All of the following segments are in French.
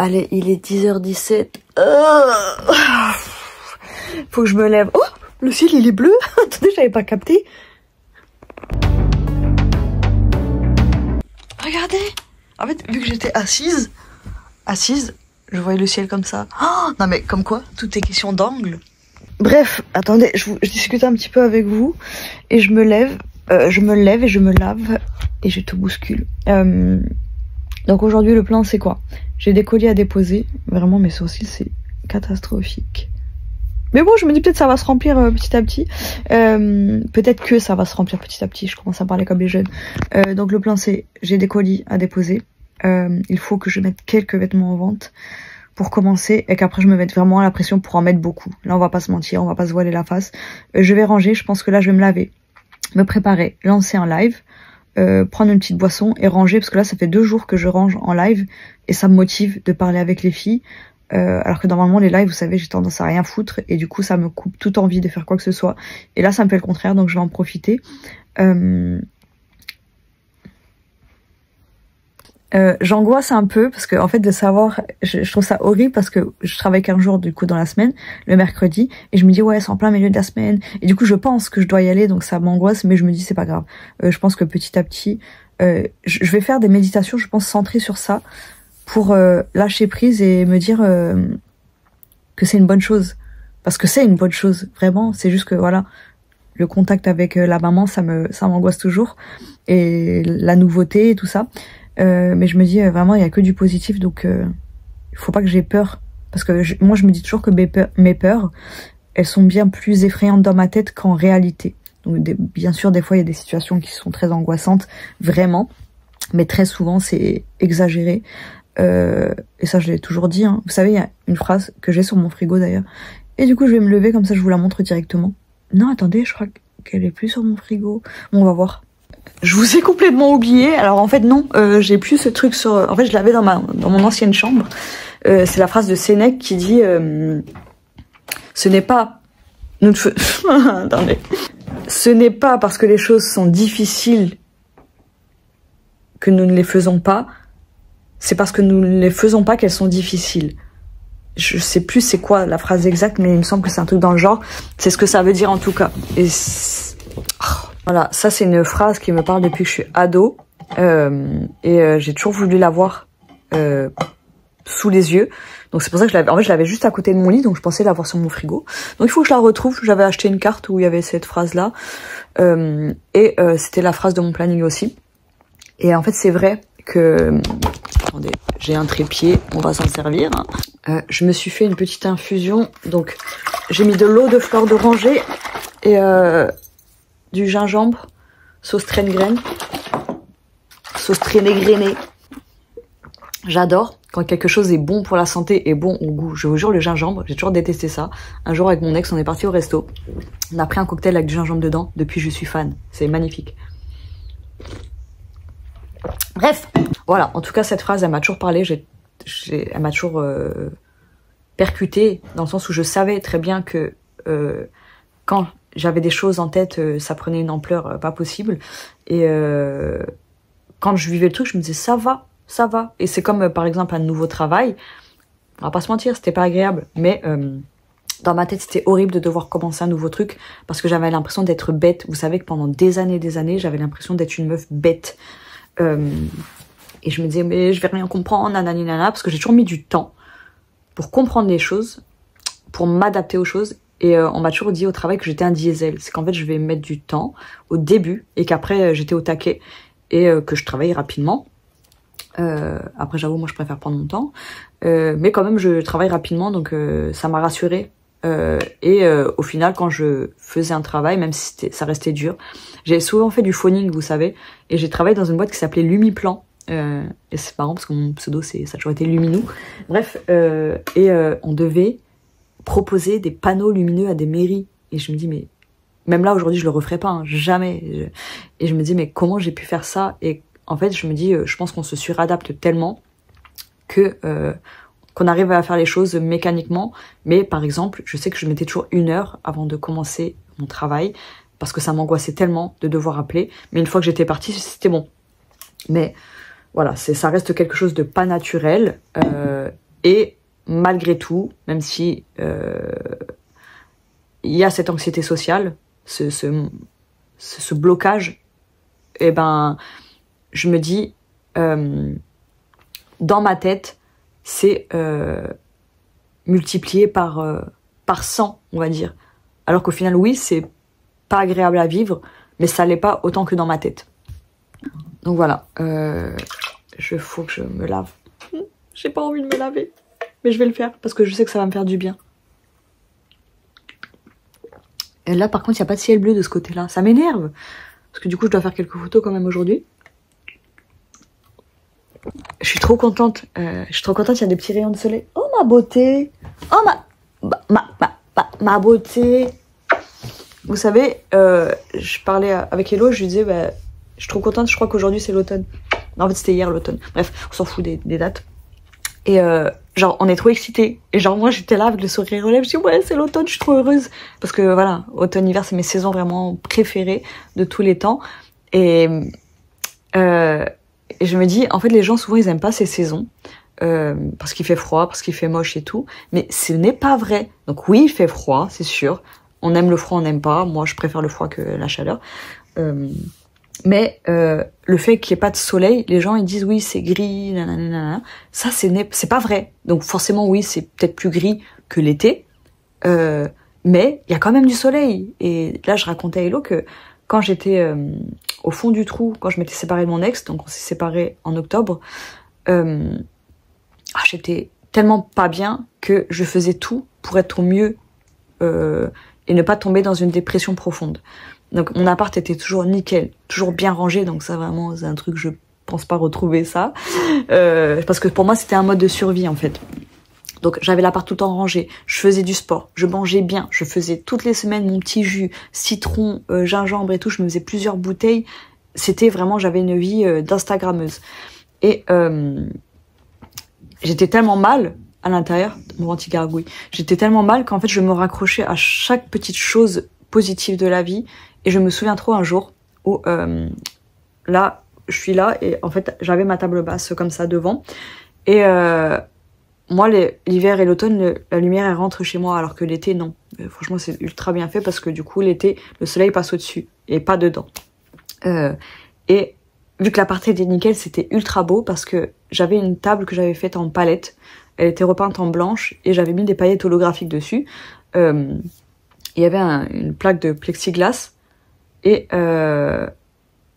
Allez, il est 10h17. Faut que je me lève. Oh, le ciel il est bleu. Attendez, j'avais pas capté. Regardez. En fait, vu que j'étais assise, je voyais le ciel comme ça. Oh, non mais comme quoi, tout est question d'angle. Bref, attendez, je discute un petit peu avec vous et je me lève et je me lave et je te bouscule. Donc aujourd'hui le plan c'est quoi? J'ai des colis à déposer, vraiment mes sourcils c'est catastrophique. Mais bon, je me dis peut-être ça va se remplir petit à petit. Peut-être que ça va se remplir petit à petit, je commence à parler comme les jeunes. Donc le plan c'est, j'ai des colis à déposer. Il faut que je mette quelques vêtements en vente pour commencer et qu'après je me mette vraiment à la pression pour en mettre beaucoup. Là on va pas se mentir, on va pas se voiler la face. Je vais ranger, je pense que là je vais me laver, me préparer, lancer un live, prendre une petite boisson et ranger parce que là ça fait 2 jours que je range en live et ça me motive de parler avec les filles. Alors que normalement les lives vous savez j'ai tendance à rien foutre et du coup ça me coupe toute envie de faire quoi que ce soit et là ça me fait le contraire donc je vais en profiter. J'angoisse un peu parce que en fait de savoir, je trouve ça horrible parce que je travaille qu'un jour du coup dans la semaine, le mercredi, et je me dis ouais c'est en plein milieu de la semaine et du coup je pense que je dois y aller donc ça m'angoisse mais je me dis c'est pas grave. Je pense que petit à petit je vais faire des méditations je pense centrées sur ça pour lâcher prise et me dire que c'est une bonne chose parce que c'est une bonne chose vraiment, c'est juste que voilà le contact avec la maman ça m'angoisse toujours et la nouveauté et tout ça. Mais je me dis vraiment il y a que du positif donc il faut pas que j'ai peur parce que moi je me dis toujours que mes peurs elles sont bien plus effrayantes dans ma tête qu'en réalité. Donc bien sûr des fois il y a des situations qui sont très angoissantes vraiment mais très souvent c'est exagéré et ça je l'ai toujours dit hein. Vous savez il y a une phrase que j'ai sur mon frigo d'ailleurs et du coup je vais me lever comme ça je vous la montre directement. Non attendez je crois qu'elle est plus sur mon frigo, bon on va voir. Je vous ai complètement oublié. Alors en fait non, j'ai plus ce truc sur. En fait je l'avais dans mon ancienne chambre. C'est la phrase de Sénèque qui dit ce n'est pas attendez. Ce n'est pas parce que les choses sont difficiles que nous ne les faisons pas. C'est parce que nous ne les faisons pas qu'elles sont difficiles. Je sais plus c'est quoi la phrase exacte, mais il me semble que c'est un truc dans le genre. C'est ce que ça veut dire en tout cas. Et voilà, ça c'est une phrase qui me parle depuis que je suis ado et j'ai toujours voulu l'avoir sous les yeux. Donc c'est pour ça que je l'avais juste à côté de mon lit, donc je pensais l'avoir sur mon frigo. Donc il faut que je la retrouve. J'avais acheté une carte où il y avait cette phrase-là et c'était la phrase de mon planning aussi. Et en fait c'est vrai que attendez, j'ai un trépied, on va s'en servir. Je me suis fait une petite infusion, donc j'ai mis de l'eau de fleur d'oranger et du gingembre, sauce traîne-graine, sauce traînée-grainée. J'adore quand quelque chose est bon pour la santé et bon au goût. Je vous jure, le gingembre, j'ai toujours détesté ça. Un jour avec mon ex, on est parti au resto. On a pris un cocktail avec du gingembre dedans. Depuis, je suis fan. C'est magnifique. Bref, voilà. En tout cas, cette phrase, elle m'a toujours parlé. Elle m'a toujours percuté dans le sens où je savais très bien que quand j'avais des choses en tête, ça prenait une ampleur pas possible. Et quand je vivais le truc, je me disais ça va. Et c'est comme par exemple un nouveau travail. On va pas se mentir, c'était pas agréable. Mais dans ma tête, c'était horrible de devoir commencer un nouveau truc parce que j'avais l'impression d'être bête. Vous savez que pendant des années, j'avais l'impression d'être une meuf bête. Et je me disais mais je vais rien comprendre, nanani nana, parce que j'ai toujours mis du temps pour comprendre les choses, pour m'adapter aux choses. Et on m'a toujours dit au travail que j'étais un diesel. C'est qu'en fait, je vais mettre du temps au début et qu'après, j'étais au taquet et que je travaillais rapidement. Après, j'avoue, moi, je préfère prendre mon temps. Mais quand même, je travaille rapidement, donc ça m'a rassurée. Au final, quand je faisais un travail, même si ça restait dur, j'ai souvent fait du phoning, vous savez. Et j'ai travaillé dans une boîte qui s'appelait Lumiplan. Et c'est marrant parce que mon pseudo, ça a toujours été Luminou. Bref, on devait proposer des panneaux lumineux à des mairies et je me dis mais même là aujourd'hui je le referai pas hein, jamais. Et je me dis mais comment j'ai pu faire ça? Et en fait je me dis je pense qu'on se suradapte tellement que qu'on arrive à faire les choses mécaniquement. Mais par exemple je sais que je mettais toujours 1 heure avant de commencer mon travail parce que ça m'angoissait tellement de devoir appeler, mais une fois que j'étais partie c'était bon. Mais voilà, ça reste quelque chose de pas naturel Et malgré tout, même si il y a cette anxiété sociale, ce blocage, et ben, je me dis, dans ma tête, c'est multiplié par 100, on va dire. Alors qu'au final, oui, c'est pas agréable à vivre, mais ça l'est pas autant que dans ma tête. Donc voilà, faut que je me lave. J'ai pas envie de me laver, mais je vais le faire parce que je sais que ça va me faire du bien. Et là, par contre, il n'y a pas de ciel bleu de ce côté-là. Ça m'énerve. Parce que du coup, je dois faire quelques photos quand même aujourd'hui. Je suis trop contente. Il y a des petits rayons de soleil. Oh, ma beauté. Oh, ma beauté. Vous savez, je parlais avec Hello, je lui disais, bah, je suis trop contente, je crois qu'aujourd'hui c'est l'automne. En fait, c'était hier l'automne. Bref, on s'en fout des dates. Et genre, on est trop excités. Et genre, moi, j'étais là avec le sourire aux lèvres. Je dis, ouais, c'est l'automne, je suis trop heureuse. Parce que voilà, automne-hiver, c'est mes saisons vraiment préférées de tous les temps. Et je me dis, en fait, les gens, souvent, ils aiment pas ces saisons. Parce qu'il fait froid, parce qu'il fait moche et tout. Mais ce n'est pas vrai. Donc oui, il fait froid, c'est sûr. On aime le froid, on n'aime pas. Moi, je préfère le froid que la chaleur. Mais le fait qu'il n'y ait pas de soleil, les gens ils disent oui c'est gris, nanana. Ça c'est pas vrai. Donc forcément oui c'est peut-être plus gris que l'été, mais il y a quand même du soleil. Et là je racontais à Hello que quand j'étais au fond du trou, quand je m'étais séparée de mon ex, donc on s'est séparés en octobre, j'étais tellement pas bien que je faisais tout pour être au mieux et ne pas tomber dans une dépression profonde. Donc mon appart était toujours nickel, toujours bien rangé, donc ça vraiment c'est un truc je pense pas retrouver ça, parce que pour moi c'était un mode de survie en fait. Donc j'avais l'appart tout le temps rangé, je faisais du sport, je mangeais bien, je faisais toutes les semaines mon petit jus, citron, gingembre et tout, je me faisais plusieurs bouteilles, c'était vraiment, j'avais une vie d'instagrammeuse. Et j'étais tellement mal à l'intérieur, mon anti-gargouille, j'étais tellement mal qu'en fait je me raccrochais à chaque petite chose positive de la vie. Et je me souviens trop un jour où là, je suis là et en fait, j'avais ma table basse comme ça devant. Et moi, l'hiver et l'automne, la lumière, elle rentre chez moi alors que l'été, non. Franchement, c'est ultra bien fait parce que du coup, l'été, le soleil passe au-dessus et pas dedans. Et vu que la partie était nickel, c'était ultra beau parce que j'avais une table que j'avais faite en palette. Elle était repeinte en blanche et j'avais mis des paillettes holographiques dessus. Il y avait une plaque de plexiglas. Et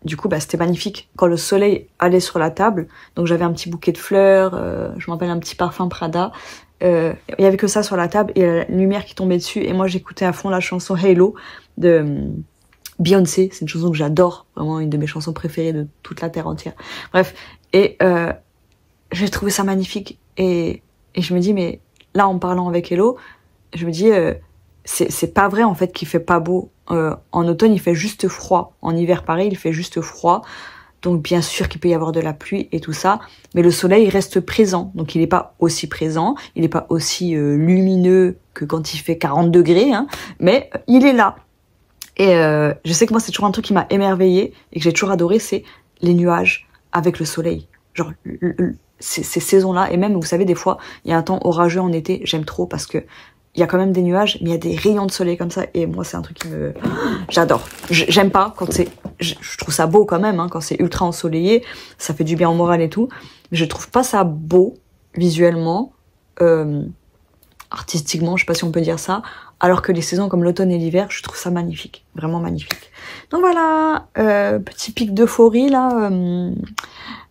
du coup, bah, c'était magnifique quand le soleil allait sur la table. Donc j'avais un petit bouquet de fleurs, je m'appelle un petit parfum Prada. Il y avait que ça sur la table et la lumière qui tombait dessus. Et moi, j'écoutais à fond la chanson Halo de Beyoncé. C'est une chanson que j'adore, vraiment une de mes chansons préférées de toute la terre entière. Bref, et j'ai trouvé ça magnifique. Et je me dis, mais là, en parlant avec Hello, je me dis, c'est pas vrai en fait qu'il fait pas beau. En automne, il fait juste froid. En hiver, pareil, il fait juste froid. Donc, bien sûr qu'il peut y avoir de la pluie et tout ça. Mais le soleil, il reste présent. Donc, il n'est pas aussi présent. Il n'est pas aussi lumineux que quand il fait 40 degrés. Hein, mais il est là. Et je sais que moi, c'est toujours un truc qui m'a émerveillée et que j'ai toujours adoré, c'est les nuages avec le soleil. Genre, ces saisons-là. Et même, vous savez, des fois, il y a un temps orageux en été. J'aime trop parce que il y a quand même des nuages, mais il y a des rayons de soleil comme ça, et moi c'est un truc qui me... J'adore. J'aime pas quand c'est... Je trouve ça beau quand même, hein, quand c'est ultra ensoleillé, ça fait du bien au moral et tout, mais je trouve pas ça beau, visuellement, artistiquement, je sais pas si on peut dire ça, alors que les saisons comme l'automne et l'hiver, je trouve ça magnifique, vraiment magnifique. Donc voilà, petit pic d'euphorie là,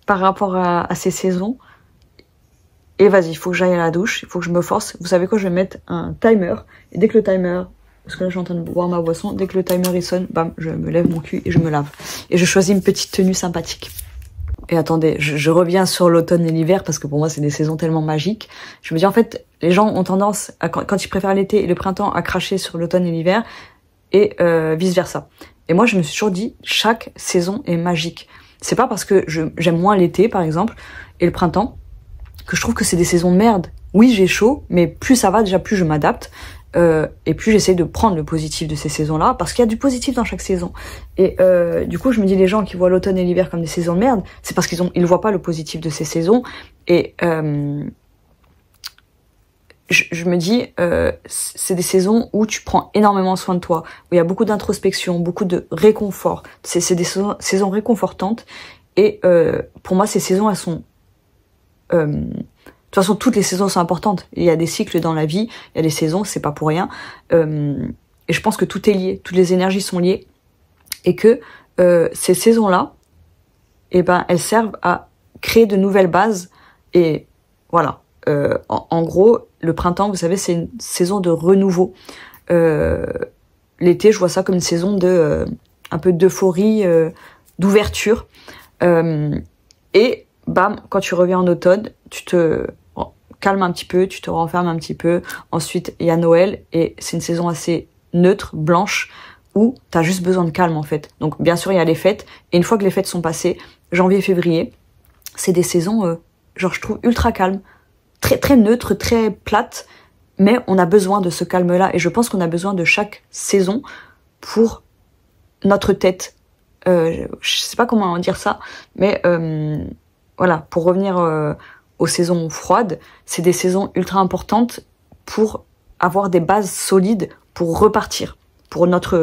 par rapport à ces saisons. Et vas-y, il faut que j'aille à la douche, il faut que je me force. Vous savez quoi, je vais mettre un timer. Et dès que le timer, parce que là je suis en train de boire ma boisson, dès que le timer il sonne, bam, je me lève mon cul et je me lave. Et je choisis une petite tenue sympathique. Et attendez, je reviens sur l'automne et l'hiver parce que pour moi c'est des saisons tellement magiques. Je me dis en fait, les gens ont tendance, quand ils préfèrent l'été et le printemps, à cracher sur l'automne et l'hiver et vice versa. Et moi je me suis toujours dit, chaque saison est magique. C'est pas parce que j'aime moins l'été par exemple et le printemps que je trouve que c'est des saisons de merde. Oui, j'ai chaud, mais plus ça va, déjà plus je m'adapte, et plus j'essaie de prendre le positif de ces saisons-là, parce qu'il y a du positif dans chaque saison. Et du coup, je me dis, les gens qui voient l'automne et l'hiver comme des saisons de merde, c'est parce ils voient pas le positif de ces saisons, et je me dis, c'est des saisons où tu prends énormément soin de toi, où il y a beaucoup d'introspection, beaucoup de réconfort. C'est des saisons réconfortantes. Et pour moi, ces saisons, elles sont... de toute façon, toutes les saisons sont importantes. Il y a des cycles dans la vie, il y a des saisons, c'est pas pour rien. Et je pense que tout est lié, toutes les énergies sont liées. Et que ces saisons-là, eh ben, elles servent à créer de nouvelles bases. Et voilà. En gros, le printemps, vous savez, c'est une saison de renouveau. L'été, je vois ça comme une saison de un peu d'euphorie, d'ouverture. Et bam, quand tu reviens en automne, tu te calmes un petit peu, tu te renfermes un petit peu. Ensuite, il y a Noël et c'est une saison assez neutre, blanche, où t'as juste besoin de calme en fait. Donc bien sûr, il y a les fêtes. Et une fois que les fêtes sont passées, janvier, février, c'est des saisons, genre je trouve ultra calmes. Très, très neutre, très plate, mais on a besoin de ce calme-là, et je pense qu'on a besoin de chaque saison pour notre tête. Je sais pas comment dire ça, mais voilà, pour revenir aux saisons froides, c'est des saisons ultra importantes pour avoir des bases solides pour repartir, pour notre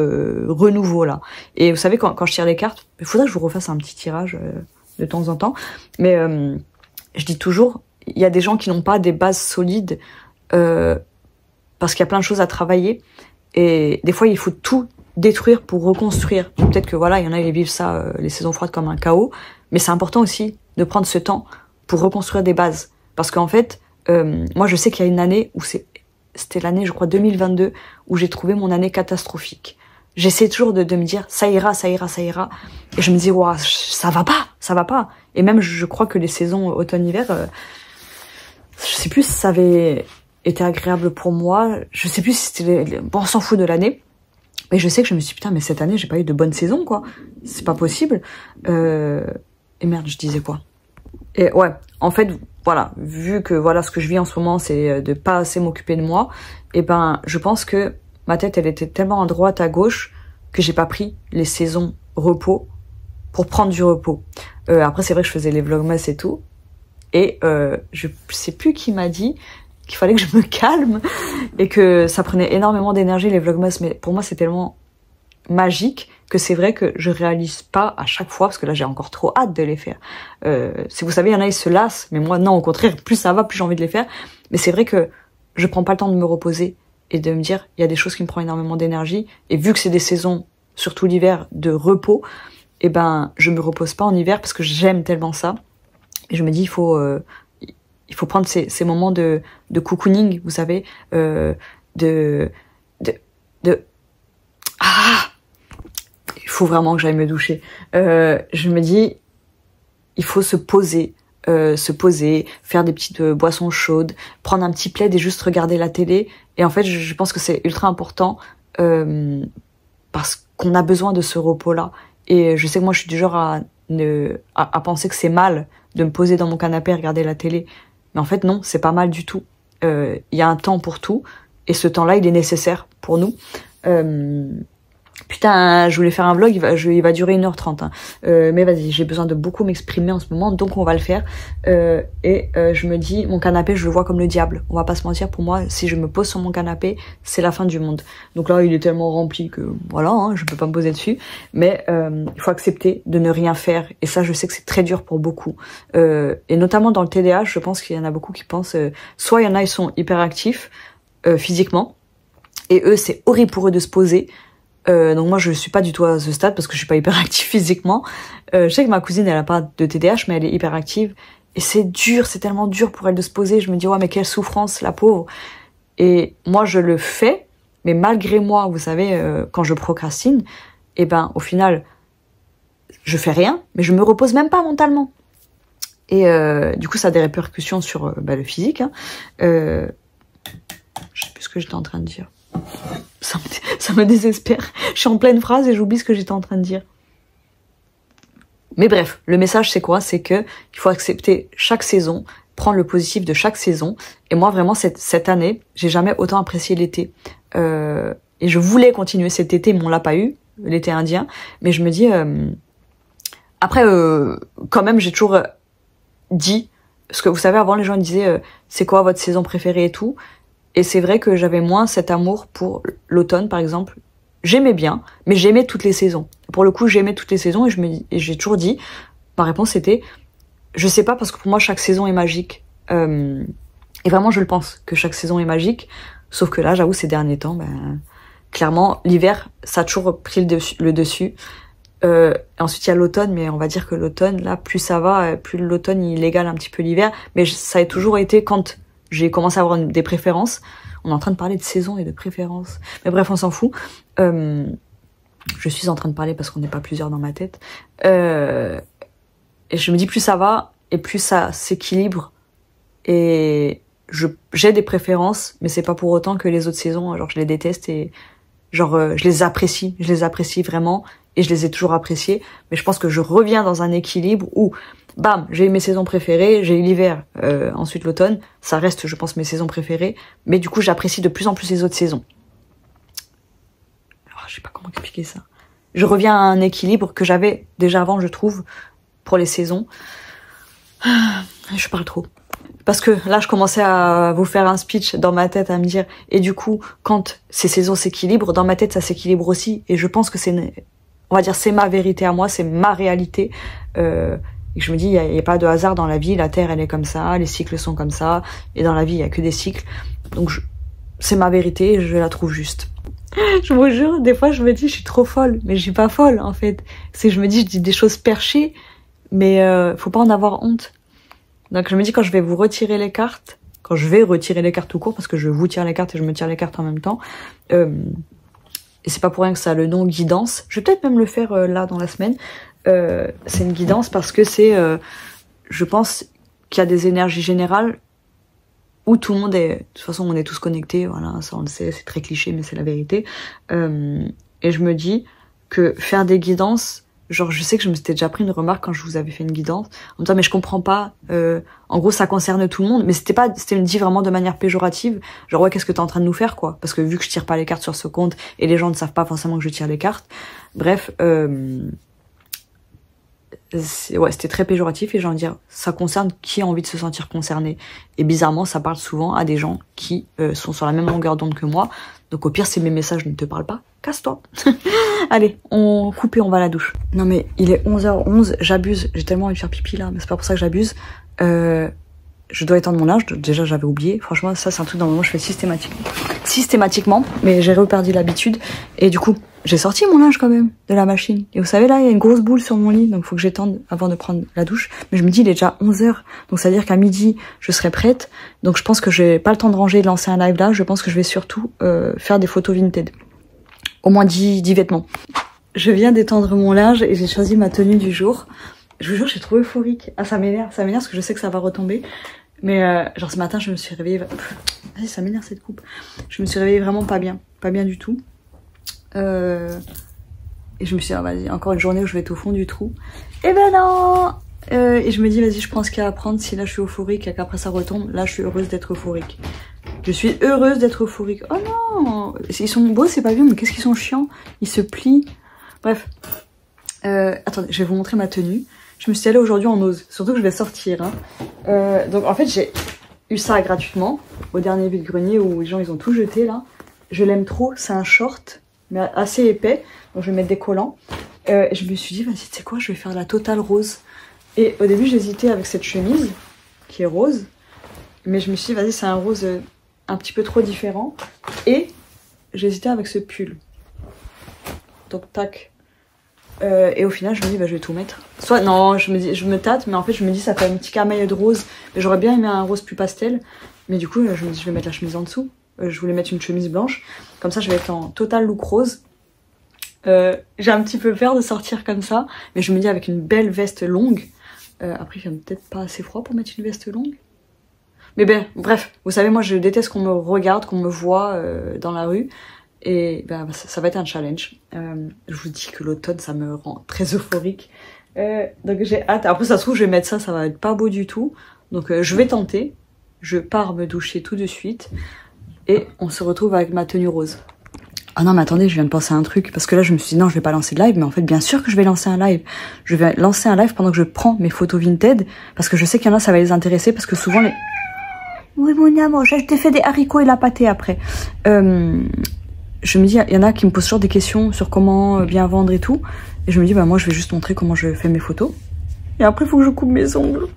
renouveau là. Et vous savez, quand je tire les cartes, il faudrait que je vous refasse un petit tirage de temps en temps, mais je dis toujours, il y a des gens qui n'ont pas des bases solides parce qu'il y a plein de choses à travailler et des fois il faut tout détruire pour reconstruire. Peut-être que voilà, il y en a qui vivent ça, les saisons froides comme un chaos, mais c'est important aussi de prendre ce temps pour reconstruire des bases. Parce qu'en fait, moi je sais qu'il y a une année où c'était l'année, je crois 2022, où j'ai trouvé mon année catastrophique. J'essaie toujours de me dire ça ira, ça ira, ça ira, et je me dis waouh, ça va pas. Et même je crois que les saisons automne-hiver je sais plus si ça avait été agréable pour moi. Je sais plus si c'était... Bon, on s'en fout de l'année. Mais je sais que je me suis dit, putain, mais cette année, j'ai pas eu de bonne saison, quoi. C'est pas possible. Et merde, je disais quoi? Et ouais, en fait, voilà, vu que voilà ce que je vis en ce moment, c'est de pas assez m'occuper de moi, et ben, je pense que ma tête, elle était tellement à droite, à gauche, que j'ai pas pris les saisons repos pour prendre du repos. Après, c'est vrai que je faisais les vlogmas et tout. Et je sais plus qui m'a dit qu'il fallait que je me calme et que ça prenait énormément d'énergie les vlogmas, mais pour moi c'est tellement magique que c'est vrai que je réalise pas à chaque fois, parce que là j'ai encore trop hâte de les faire. Si vous savez, il y en a ils se lassent, mais moi non, au contraire, plus ça va, plus j'ai envie de les faire. Mais c'est vrai que je prends pas le temps de me reposer et de me dire il y a des choses qui me prennent énormément d'énergie, et vu que c'est des saisons, surtout l'hiver, de repos, et ben je me repose pas en hiver parce que j'aime tellement ça. Et je me dis, il faut prendre ces moments de cocooning, vous savez, ah, il faut vraiment que j'aille me doucher. Je me dis, il faut se poser, faire des petites boissons chaudes, prendre un petit plaid et juste regarder la télé. Et en fait, je pense que c'est ultra important parce qu'on a besoin de ce repos-là. Et je sais que moi, je suis du genre à penser que c'est mal de me poser dans mon canapé et regarder la télé. Mais en fait, non, c'est pas mal du tout. Il y a un temps pour tout, et ce temps-là, il est nécessaire pour nous. Putain, je voulais faire un vlog, il va durer 1h30. Hein. Mais vas-y, j'ai besoin de beaucoup m'exprimer en ce moment, donc on va le faire. Je me dis, mon canapé, je le vois comme le diable. On va pas se mentir, pour moi, si je me pose sur mon canapé, c'est la fin du monde. Donc là, il est tellement rempli que voilà, hein, je peux pas me poser dessus. Mais il faut accepter de ne rien faire. Et ça, je sais que c'est très dur pour beaucoup. Et notamment dans le TDAH, je pense qu'il y en a beaucoup qui pensent... soit il y en a, ils sont hyperactifs physiquement, et eux, c'est horrible pour eux de se poser. Donc moi je suis pas du tout à ce stade parce que je suis pas hyper active physiquement. Je sais que ma cousine elle a pas de TDAH mais elle est hyper active et c'est dur, c'est tellement dur pour elle de se poser. Je me dis ouais mais quelle souffrance la pauvre. Et moi je le fais mais malgré moi, vous savez, quand je procrastine, et ben au final je fais rien mais je me repose même pas mentalement. Et du coup ça a des répercussions sur le physique. Hein. Je sais plus ce que j'étais en train de dire. Ça me désespère. Je suis en pleine phrase et j'oublie ce que j'étais en train de dire. Mais bref, le message c'est quoi? C'est que il faut accepter chaque saison, prendre le positif de chaque saison. Et moi vraiment cette année, j'ai jamais autant apprécié l'été. Et je voulais continuer cet été, mais on l'a pas eu, l'été indien. Mais je me dis, après quand même j'ai toujours dit, parce que vous savez avant les gens disaient c'est quoi votre saison préférée et tout. Et c'est vrai que j'avais moins cet amour pour l'automne, par exemple. J'aimais bien, mais j'aimais toutes les saisons. Pour le coup, j'aimais toutes les saisons et j'ai toujours dit, ma réponse était, je sais pas parce que pour moi, chaque saison est magique. Et vraiment, je le pense, que chaque saison est magique. Sauf que là, j'avoue, ces derniers temps, clairement, l'hiver, ça a toujours pris le dessus. Ensuite, il y a l'automne, mais on va dire que l'automne, là, plus ça va, plus l'automne, il égale un petit peu l'hiver. Mais ça a toujours été quand j'ai commencé à avoir des préférences. On est en train de parler de saison et de préférences. Mais bref, on s'en fout. Je suis en train de parler parce qu'on n'est pas plusieurs dans ma tête. Et je me dis, plus ça va, et plus ça s'équilibre. Et j'ai des préférences, mais c'est pas pour autant que les autres saisons, genre, je les déteste et genre, je les apprécie vraiment, et je les ai toujours appréciées. Mais je pense que je reviens dans un équilibre où, bam, j'ai eu mes saisons préférées, j'ai eu l'hiver, ensuite l'automne, ça reste, je pense, mes saisons préférées, mais du coup, j'apprécie de plus en plus les autres saisons. Alors, je sais pas comment expliquer ça. Je reviens à un équilibre que j'avais déjà avant, je trouve, pour les saisons. Je parle trop. Parce que là, je commençais à vous faire un speech dans ma tête, à me dire, et du coup, quand ces saisons s'équilibrent, dans ma tête, ça s'équilibre aussi, et je pense que on va dire, c'est ma vérité à moi, c'est ma réalité, et je me dis, il y a pas de hasard dans la vie, la Terre, elle est comme ça, les cycles sont comme ça, et dans la vie, il y a que des cycles, donc c'est ma vérité, et je la trouve juste. Je vous jure, des fois, je me dis, je suis trop folle, mais je suis pas folle, en fait. Je me dis, je dis des choses perchées, mais faut pas en avoir honte. Donc je me dis, quand je vais vous retirer les cartes, quand je vais retirer les cartes tout court, parce que je vous tire les cartes et je me tire les cartes en même temps, et c'est pas pour rien que ça a le nom guidance, je vais peut-être même le faire là dans la semaine, c'est une guidance parce que c'est, je pense qu'il y a des énergies générales où tout le monde est, de toute façon on est tous connectés, voilà, ça on le sait, c'est très cliché mais c'est la vérité, et je me dis que faire des guidances, genre, je sais que je me suis déjà pris une remarque quand je vous avais fait une guidance, en me disant, mais je comprends pas, en gros, ça concerne tout le monde, mais c'était dit vraiment de manière péjorative, genre, ouais, qu'est-ce que t'es en train de nous faire, quoi? Parce que vu que je tire pas les cartes sur ce compte, et les gens ne savent pas forcément que je tire les cartes, bref, c'était très péjoratif, et j'ai envie de dire, ça concerne qui a envie de se sentir concerné. Et bizarrement, ça parle souvent à des gens qui sont sur la même longueur d'onde que moi, donc au pire, si mes messages ne te parlent pas, casse-toi. Allez, on coupe et on va à la douche. Non mais il est 11h11, j'abuse, j'ai tellement envie de faire pipi là, mais c'est pas pour ça que j'abuse. Je dois étendre mon linge, déjà j'avais oublié, franchement ça c'est un truc dans le moment je fais systématiquement, mais j'ai reperdu l'habitude, et du coup j'ai sorti mon linge quand même de la machine. Et vous savez là, il y a une grosse boule sur mon lit, donc faut que j'étende avant de prendre la douche, mais je me dis il est déjà 11h, donc ça veut dire qu'à midi je serai prête, donc je pense que j'ai pas le temps de ranger et de lancer un live là, je pense que je vais surtout faire des photos Vinted. Au moins 10 vêtements. Je viens d'étendre mon linge et j'ai choisi ma tenue du jour. Je vous jure, je suis trop euphorique. Ah, ça m'énerve parce que je sais que ça va retomber. Mais genre ce matin, je me suis réveillée... Vas-y, ça m'énerve cette coupe. Je me suis réveillée vraiment pas bien du tout. Et je me suis dit, ah, vas-y, encore une journée où je vais être au fond du trou. Et ben non. Et je me dis, vas-y, je prends ce qu'il y a à prendre. Si là je suis euphorique et qu'après ça retombe, là je suis heureuse d'être euphorique. Je suis heureuse d'être euphorique. Oh non, ils sont beaux ces pavillons, mais qu'est-ce qu'ils sont chiants. Ils se plient. Bref. Attendez, je vais vous montrer ma tenue. Je me suis allée aujourd'hui en ose. Surtout que je vais sortir. Hein. Donc en fait, j'ai eu ça gratuitement au dernier vide-grenier où les gens ils ont tout jeté là. Je l'aime trop. C'est un short, mais assez épais. Donc je vais mettre des collants. Et je me suis dit, vas-y, tu sais quoi, je vais faire la totale rose. Et au début, j'hésitais avec cette chemise qui est rose. Mais je me suis dit, vas-y, c'est un rose... un petit peu trop différent, et j'hésitais avec ce pull, donc tac, et au final je me dis bah je vais tout mettre, soit non, je me tâte, mais en fait je me dis ça fait un petit camail de rose, mais j'aurais bien aimé un rose plus pastel, mais du coup je me dis je vais mettre la chemise en dessous, je voulais mettre une chemise blanche, comme ça je vais être en total look rose. J'ai un petit peu peur de sortir comme ça, mais je me dis avec une belle veste longue, après il fait peut-être pas assez froid pour mettre une veste longue. Mais ben, bref, vous savez, moi je déteste qu'on me regarde, qu'on me voit dans la rue. Et ben, ça va être un challenge. Je vous dis que l'automne, ça me rend très euphorique. Donc j'ai hâte. Après, ça se trouve, je vais mettre ça, ça va être pas beau du tout. Donc je vais tenter. Je pars me doucher tout de suite. Et on se retrouve avec ma tenue rose. Ah non, mais attendez, je viens de penser à un truc. Parce que là, je me suis dit, non, je vais pas lancer de live. Mais en fait, bien sûr que je vais lancer un live. Je vais lancer un live pendant que je prends mes photos Vinted. Parce que je sais qu'il y en a, ça va les intéresser. Parce que souvent, les... Oui, mon amour, je t'ai fait des haricots et la pâtée après. Je me dis, il y en a qui me posent toujours des questions sur comment bien vendre et tout. Et je me dis, bah moi, je vais juste montrer comment je fais mes photos. Et après, il faut que je coupe mes ongles.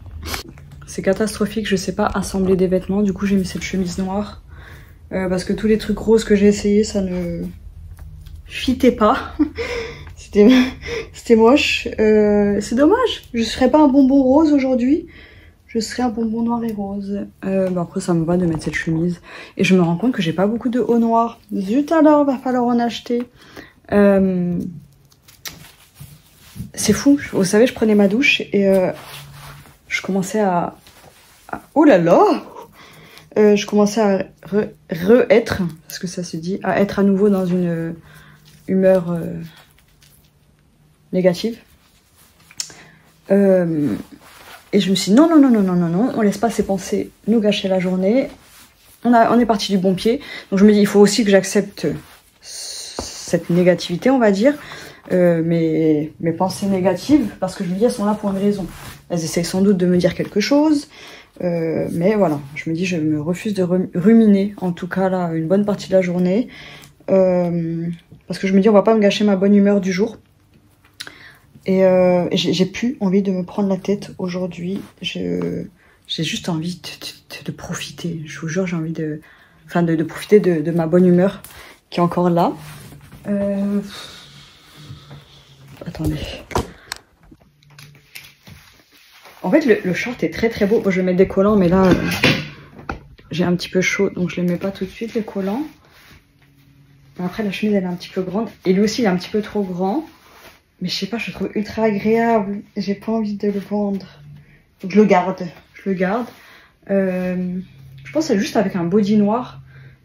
C'est catastrophique, je sais pas assembler des vêtements. Du coup, j'ai mis cette chemise noire. Parce que tous les trucs roses que j'ai essayé, ça ne fitait pas. C'était moche. C'est dommage. Je serais pas un bonbon rose aujourd'hui. Je serais un bonbon noir et rose. Bah après, ça me va de mettre cette chemise. Et je me rends compte que j'ai pas beaucoup de hauts noirs. Zut alors, va falloir en acheter. C'est fou. Vous savez, je prenais ma douche et je commençais à... Oh là là! Je commençais à re-être, parce que ça se dit, à être à nouveau dans une humeur négative. Et je me suis dit non, on laisse pas ces pensées nous gâcher la journée. On est parti du bon pied. Donc je me dis, il faut aussi que j'accepte cette négativité, on va dire. Mes pensées négatives, parce que je me dis, elles sont là pour une raison. Elles essayent sans doute de me dire quelque chose. Mais voilà, je me dis, je me refuse de ruminer, en tout cas là, une bonne partie de la journée. Parce que je me dis, on va pas me gâcher ma bonne humeur du jour. Et j'ai plus envie de me prendre la tête aujourd'hui. J'ai juste envie de profiter. Je vous jure, j'ai envie de profiter de ma bonne humeur qui est encore là. Attendez. En fait, le short est très très beau. Bon, je vais mettre des collants, mais là, j'ai un petit peu chaud, donc je les mets pas tout de suite, les collants. Après, la chemise, elle est un petit peu grande. Et lui aussi, il est un petit peu trop grand. Mais je sais pas, je le trouve ultra agréable. J'ai pas envie de le vendre. Donc je le garde. Je le garde. Je pense que juste avec un body noir,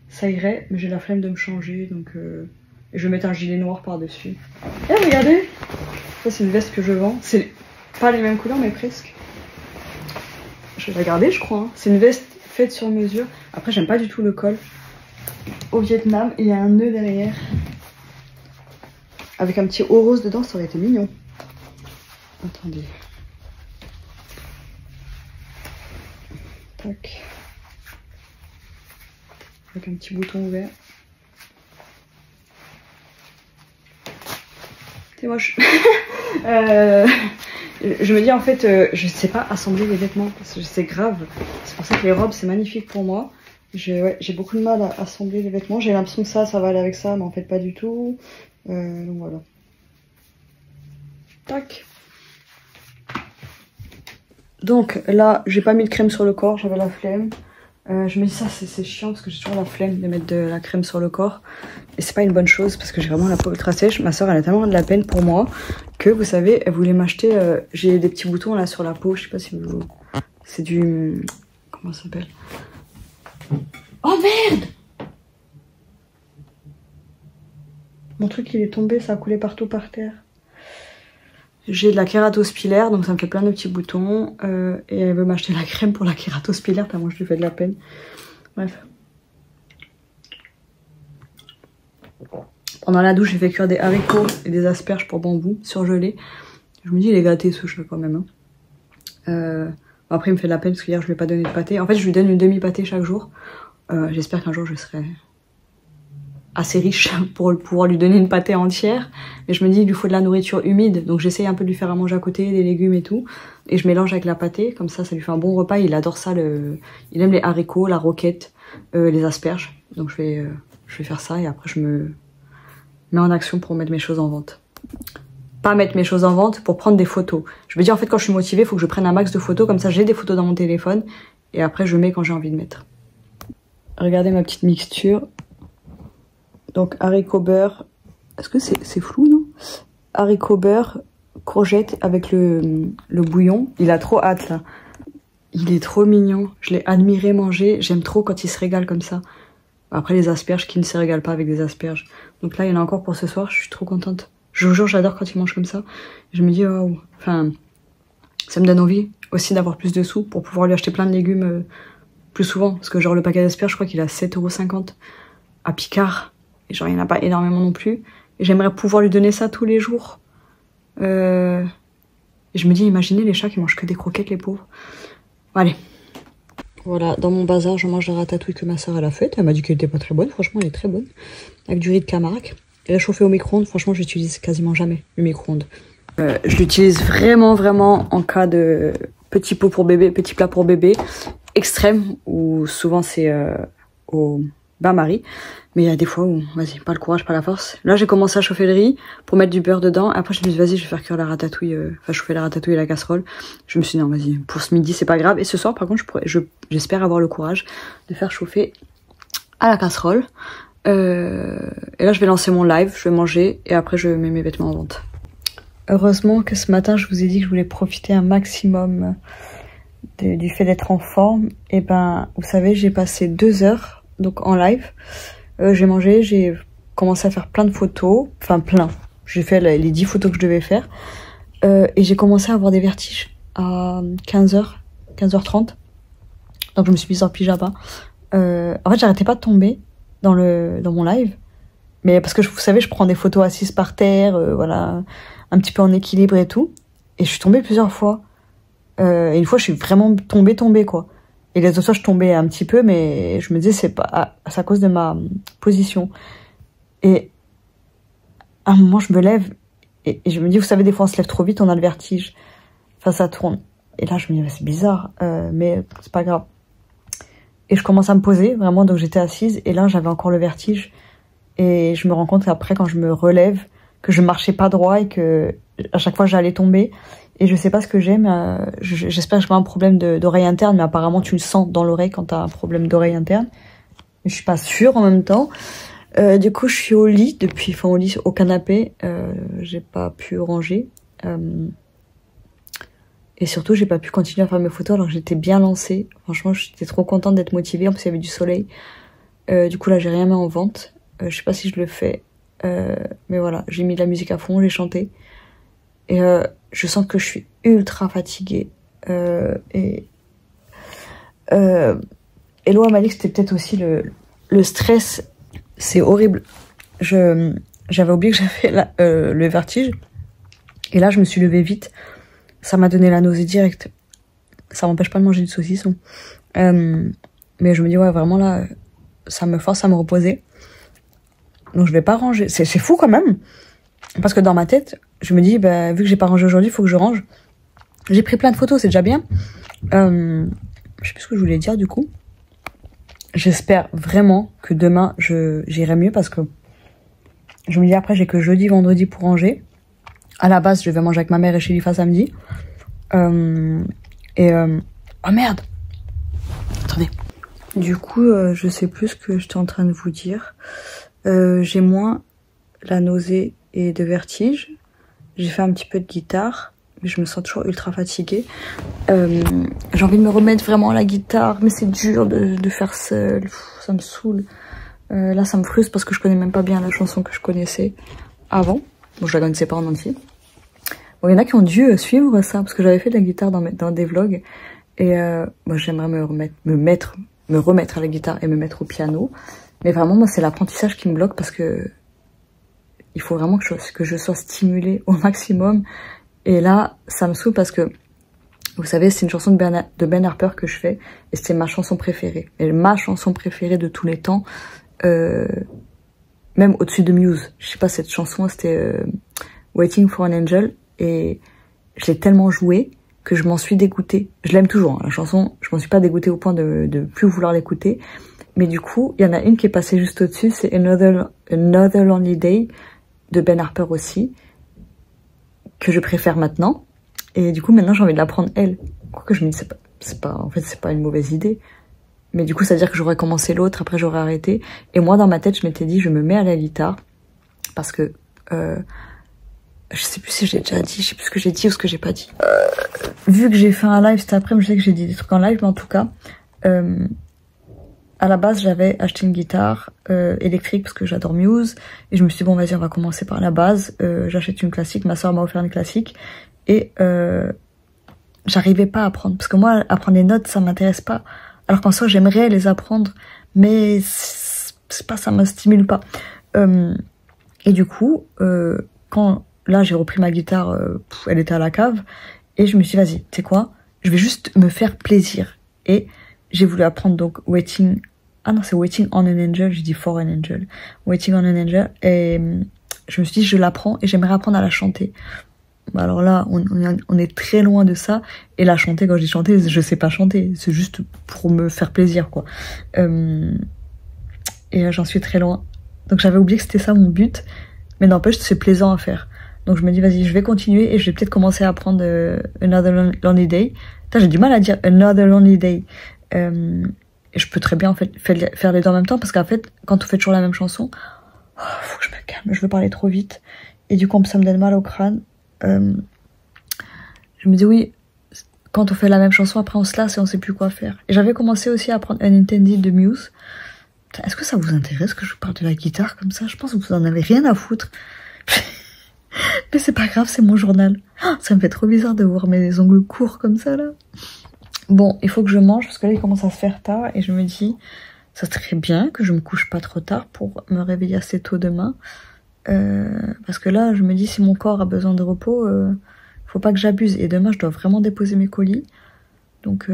ça irait. Mais j'ai la flemme de me changer. Donc et je vais mettre un gilet noir par-dessus. Et regardez, ça c'est une veste que je vends. C'est pas les mêmes couleurs, mais presque. Je vais la garder, je crois. Hein. C'est une veste faite sur mesure. Après, j'aime pas du tout le col. Au Vietnam, il y a un nœud derrière. Avec un petit haut rose dedans, ça aurait été mignon. Attendez. Tac. Avec un petit bouton ouvert. C'est moche. Je me dis en fait, je sais pas assembler les vêtements. Parce que c'est grave. C'est pour ça que les robes, c'est magnifique pour moi. J'ai beaucoup de mal à assembler les vêtements. J'ai l'impression que ça va aller avec ça, mais en fait pas du tout. Donc voilà. Tac. Donc là, j'ai pas mis de crème sur le corps, j'avais la flemme. Je me dis ça, c'est chiant parce que j'ai toujours la flemme de mettre de la crème sur le corps. Et c'est pas une bonne chose parce que j'ai vraiment la peau ultra sèche. Ma soeur, elle a tellement de la peine pour moi que, vous savez, elle voulait m'acheter... j'ai des petits boutons là sur la peau, je sais pas si vous... C'est du... Comment ça s'appelle? Oh merde! Mon truc il est tombé, ça a coulé partout par terre. J'ai de la kératospilaire, donc ça me fait plein de petits boutons. Et elle veut m'acheter la crème pour la kératospilaire, tellement je lui fais de la peine. Bref. Pendant la douche, j'ai fait cuire des haricots et des asperges pour bambou surgelés. Je me dis, il est gâté ce chat quand même. Hein. Après, il me fait de la peine parce qu'hier, je lui ai pas donné de pâté. En fait, je lui donne une demi-pâté chaque jour. J'espère qu'un jour, je serai assez riche pour pouvoir lui donner une pâtée entière. Mais je me dis, il lui faut de la nourriture humide. Donc j'essaye un peu de lui faire à manger à côté, des légumes et tout. Et je mélange avec la pâtée. Comme ça lui fait un bon repas. Il adore ça. Il aime les haricots, la roquette, les asperges. Donc je vais faire ça et après je me mets en action pour mettre mes choses en vente. Pas mettre mes choses en vente, pour prendre des photos. Je me dis en fait quand je suis motivée, il faut que je prenne un max de photos. Comme ça j'ai des photos dans mon téléphone. Et après je mets quand j'ai envie de mettre. Regardez ma petite mixture. Donc haricots beurre, est-ce que c'est flou non? Haricots beurre, courgettes avec le bouillon. Il a trop hâte là. Il est trop mignon. Je l'ai admiré manger. J'aime trop quand il se régale comme ça. Après les asperges, qui ne se régale pas avec des asperges. Donc là il y en a encore pour ce soir. Je suis trop contente. Je vous jure j'adore quand il mange comme ça. Je me dis waouh. Enfin, ça me donne envie aussi d'avoir plus de sous pour pouvoir lui acheter plein de légumes plus souvent. Parce que genre le paquet d'asperges, je crois qu'il a 7,50 € à Picard. Et genre, il n'y en a pas énormément non plus. Et j'aimerais pouvoir lui donner ça tous les jours. Et je me dis, imaginez les chats qui mangent que des croquettes, les pauvres. Allez. Voilà, dans mon bazar, je mange la ratatouille que ma soeur elle a faite. Elle m'a dit qu'elle était pas très bonne, franchement elle est très bonne. Avec du riz de Camargue. Elle a chauffé au micro-ondes, franchement j'utilise quasiment jamais le micro-ondes. Je l'utilise vraiment en cas de petit pot pour bébé, petit plat pour bébé, extrême, où souvent c'est au bain-marie. Mais il y a des fois où, vas-y, pas le courage, pas la force. Là, j'ai commencé à chauffer le riz pour mettre du beurre dedans. Après, je me suis dit, vas-y, je vais faire cuire la ratatouille, enfin, chauffer la ratatouille et la casserole. Je me suis dit, non, vas-y, pour ce midi, c'est pas grave. Et ce soir, par contre, j'espère avoir le courage de faire chauffer à la casserole. Et là, je vais lancer mon live, je vais manger et après, je mets mes vêtements en vente. Heureusement que ce matin, je vous ai dit que je voulais profiter un maximum du fait d'être en forme. Et ben, vous savez, j'ai passé 2 heures donc en live. J'ai mangé, j'ai commencé à faire plein de photos, enfin plein. J'ai fait les 10 photos que je devais faire. Et j'ai commencé à avoir des vertiges à 15h, 15h30. Donc je me suis mise en pyjama. En fait, j'arrêtais pas de tomber dans mon live. Mais parce que vous savez, je prends des photos assises par terre, voilà, un petit peu en équilibre et tout. Et je suis tombée plusieurs fois. Et une fois, je suis vraiment tombée quoi. Et les autres fois, je tombais un petit peu, mais je me disais, c'est à cause de ma position. Et à un moment, je me lève et je me dis, vous savez, des fois, on se lève trop vite, on a le vertige. Enfin, ça tourne. Et là, je me dis, c'est bizarre, mais c'est pas grave. Et je commence à me poser, vraiment, donc j'étais assise, et là, j'avais encore le vertige. Et je me rends compte qu'après, quand je me relève, que je marchais pas droit et que à chaque fois, j'allais tomber. Et je sais pas ce que j'ai, mais j'espère que j'ai pas un problème d'oreille interne, mais apparemment tu le sens dans l'oreille quand t'as un problème d'oreille interne. Mais je suis pas sûre en même temps. Du coup, je suis au lit au canapé. J'ai pas pu ranger. Et surtout, j'ai pas pu continuer à faire mes photos alors que j'étais bien lancée. Franchement, j'étais trop contente d'être motivée. En plus, il y avait du soleil. Du coup, là, j'ai rien mis en vente. Je sais pas si je le fais. Mais voilà, j'ai mis de la musique à fond, j'ai chanté. Et je sens que je suis ultra fatiguée. Et Hello m'a dit que c'était peut-être aussi le stress. C'est horrible. J'avais oublié que j'avais le vertige. Et là, je me suis levée vite. Ça m'a donné la nausée directe. Ça m'empêche pas de manger du saucisson. Mais je me dis, ouais, vraiment là, ça me force à me reposer. Donc je vais pas ranger. C'est fou quand même. Parce que dans ma tête, je me dis, bah, vu que j'ai pas rangé aujourd'hui, il faut que je range. J'ai pris plein de photos, c'est déjà bien. Je sais plus ce que je voulais dire du coup. J'espère vraiment que demain, j'irai mieux parce que je me dis après, j'ai que jeudi, vendredi pour ranger. À la base, je vais manger avec ma mère et chez Lifa samedi. Oh merde! Attendez. Du coup, je sais plus ce que j'étais en train de vous dire. J'ai moins la nausée et de vertige. J'ai fait un petit peu de guitare, mais je me sens toujours ultra fatiguée. J'ai envie de me remettre vraiment à la guitare, mais c'est dur de faire seul. Ça me saoule. Là, ça me frustre parce que je connais même pas bien la chanson que je connaissais avant. Bon, je la connaissais pas en entier. Bon, il y en a qui ont dû suivre ça, parce que j'avais fait de la guitare dans des vlogs. Et moi, j'aimerais me remettre à la guitare et me mettre au piano. Mais vraiment, moi, c'est l'apprentissage qui me bloque parce que il faut vraiment que je sois stimulée au maximum. Et là, ça me saoule parce que, vous savez, c'est une chanson de Ben Harper que je fais. Et c'est ma chanson préférée. Et ma chanson préférée de tous les temps. Même au-dessus de Muse. Je sais pas, cette chanson, c'était Waiting for an Angel. Et je l'ai tellement jouée que je m'en suis dégoûtée. Je l'aime toujours, hein, la chanson. Je m'en suis pas dégoûtée au point de plus vouloir l'écouter. Mais du coup, il y en a une qui est passée juste au-dessus. C'est Another Lonely Day de Ben Harper aussi, que je préfère maintenant. Et du coup, maintenant, j'ai envie de la prendre elle. Quoique je me dis, en fait, c'est pas une mauvaise idée. Mais du coup, ça veut dire que j'aurais commencé l'autre, après j'aurais arrêté. Et moi, dans ma tête, je m'étais dit, je me mets à la guitare. Parce que, je sais plus si j'ai déjà dit, je sais plus ce que j'ai dit ou ce que j'ai pas dit. Vu que j'ai fait un live cet après-midi, je sais que j'ai dit des trucs en live, mais en tout cas, à la base, j'avais acheté une guitare électrique parce que j'adore Muse. Et je me suis dit, bon, vas-y, on va commencer par la base. J'achète une classique, ma soeur m'a offert une classique. Et j'arrivais pas à apprendre. Parce que moi, apprendre les notes, ça m'intéresse pas. Alors qu'en soi, j'aimerais les apprendre. Mais c'est pas, ça me stimule pas. Et du coup, quand là, j'ai repris ma guitare, elle était à la cave. Et je me suis dit, vas-y, tu sais quoi? Je vais juste me faire plaisir. Et j'ai voulu apprendre donc Waiting... Ah non, c'est Waiting on an Angel, j'ai dit For an Angel. Waiting on an Angel, et je me suis dit, je l'apprends et j'aimerais apprendre à la chanter. Bah alors là, on est très loin de ça. Et la chanter, quand je dis chanter, je sais pas chanter. C'est juste pour me faire plaisir, quoi. Et j'en suis très loin. Donc j'avais oublié que c'était ça mon but. Mais n'empêche, c'est plaisant à faire. Donc je me dis, vas-y, je vais continuer et je vais peut-être commencer à apprendre Another Lonely Day. Putain, j'ai du mal à dire Another Lonely Day. Et je peux très bien en fait faire les deux en même temps parce qu'en fait, quand on fait toujours la même chanson, faut que je me calme, je veux parler trop vite. Et du coup, ça me donne mal au crâne. Je me dis oui, quand on fait la même chanson, après on se lasse et on sait plus quoi faire. Et j'avais commencé aussi à apprendre Unintended de Muse. Est-ce que ça vous intéresse que je vous parle de la guitare comme ça? Je pense que vous en avez rien à foutre. Mais c'est pas grave, c'est mon journal. Ça me fait trop bizarre de voir mes ongles courts comme ça là. Bon, il faut que je mange parce que là il commence à se faire tard et je me dis ça serait bien que je me couche pas trop tard pour me réveiller assez tôt demain. Parce que là je me dis si mon corps a besoin de repos, faut pas que j'abuse. Et demain je dois vraiment déposer mes colis. Donc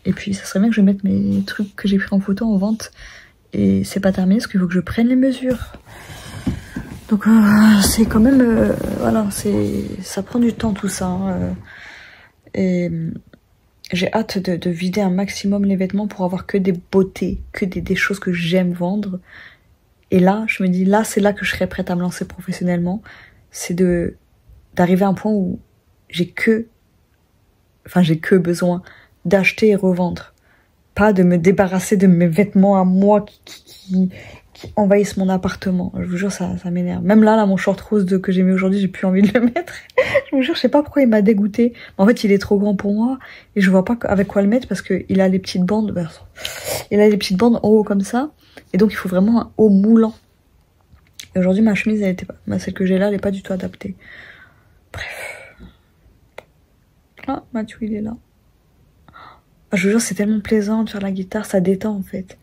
et puis ça serait bien que je mette mes trucs que j'ai pris en photo en vente. Et c'est pas terminé parce qu'il faut que je prenne les mesures. Donc c'est quand même voilà, ça prend du temps tout ça. Hein, et j'ai hâte de vider un maximum les vêtements pour avoir que des beautés, que des choses que j'aime vendre. Et là, je me dis, là, c'est là que je serais prête à me lancer professionnellement. C'est d'arriver à un point où j'ai que besoin d'acheter et revendre. Pas de me débarrasser de mes vêtements à moi qui envahissent mon appartement. Je vous jure, ça m'énerve. Même là, mon short rose que j'ai mis aujourd'hui, j'ai plus envie de le mettre. Je vous jure, je sais pas pourquoi il m'a dégoûté. En fait, il est trop grand pour moi et je vois pas avec quoi le mettre parce que il a les petites bandes. Il a les petites bandes en haut comme ça. Et donc, il faut vraiment un haut moulant. Et aujourd'hui, ma chemise, celle que j'ai là, elle est pas du tout adaptée. Bref. Ah, Mathieu, il est là. Ah, je vous jure, c'est tellement plaisant de faire la guitare, ça détend en fait.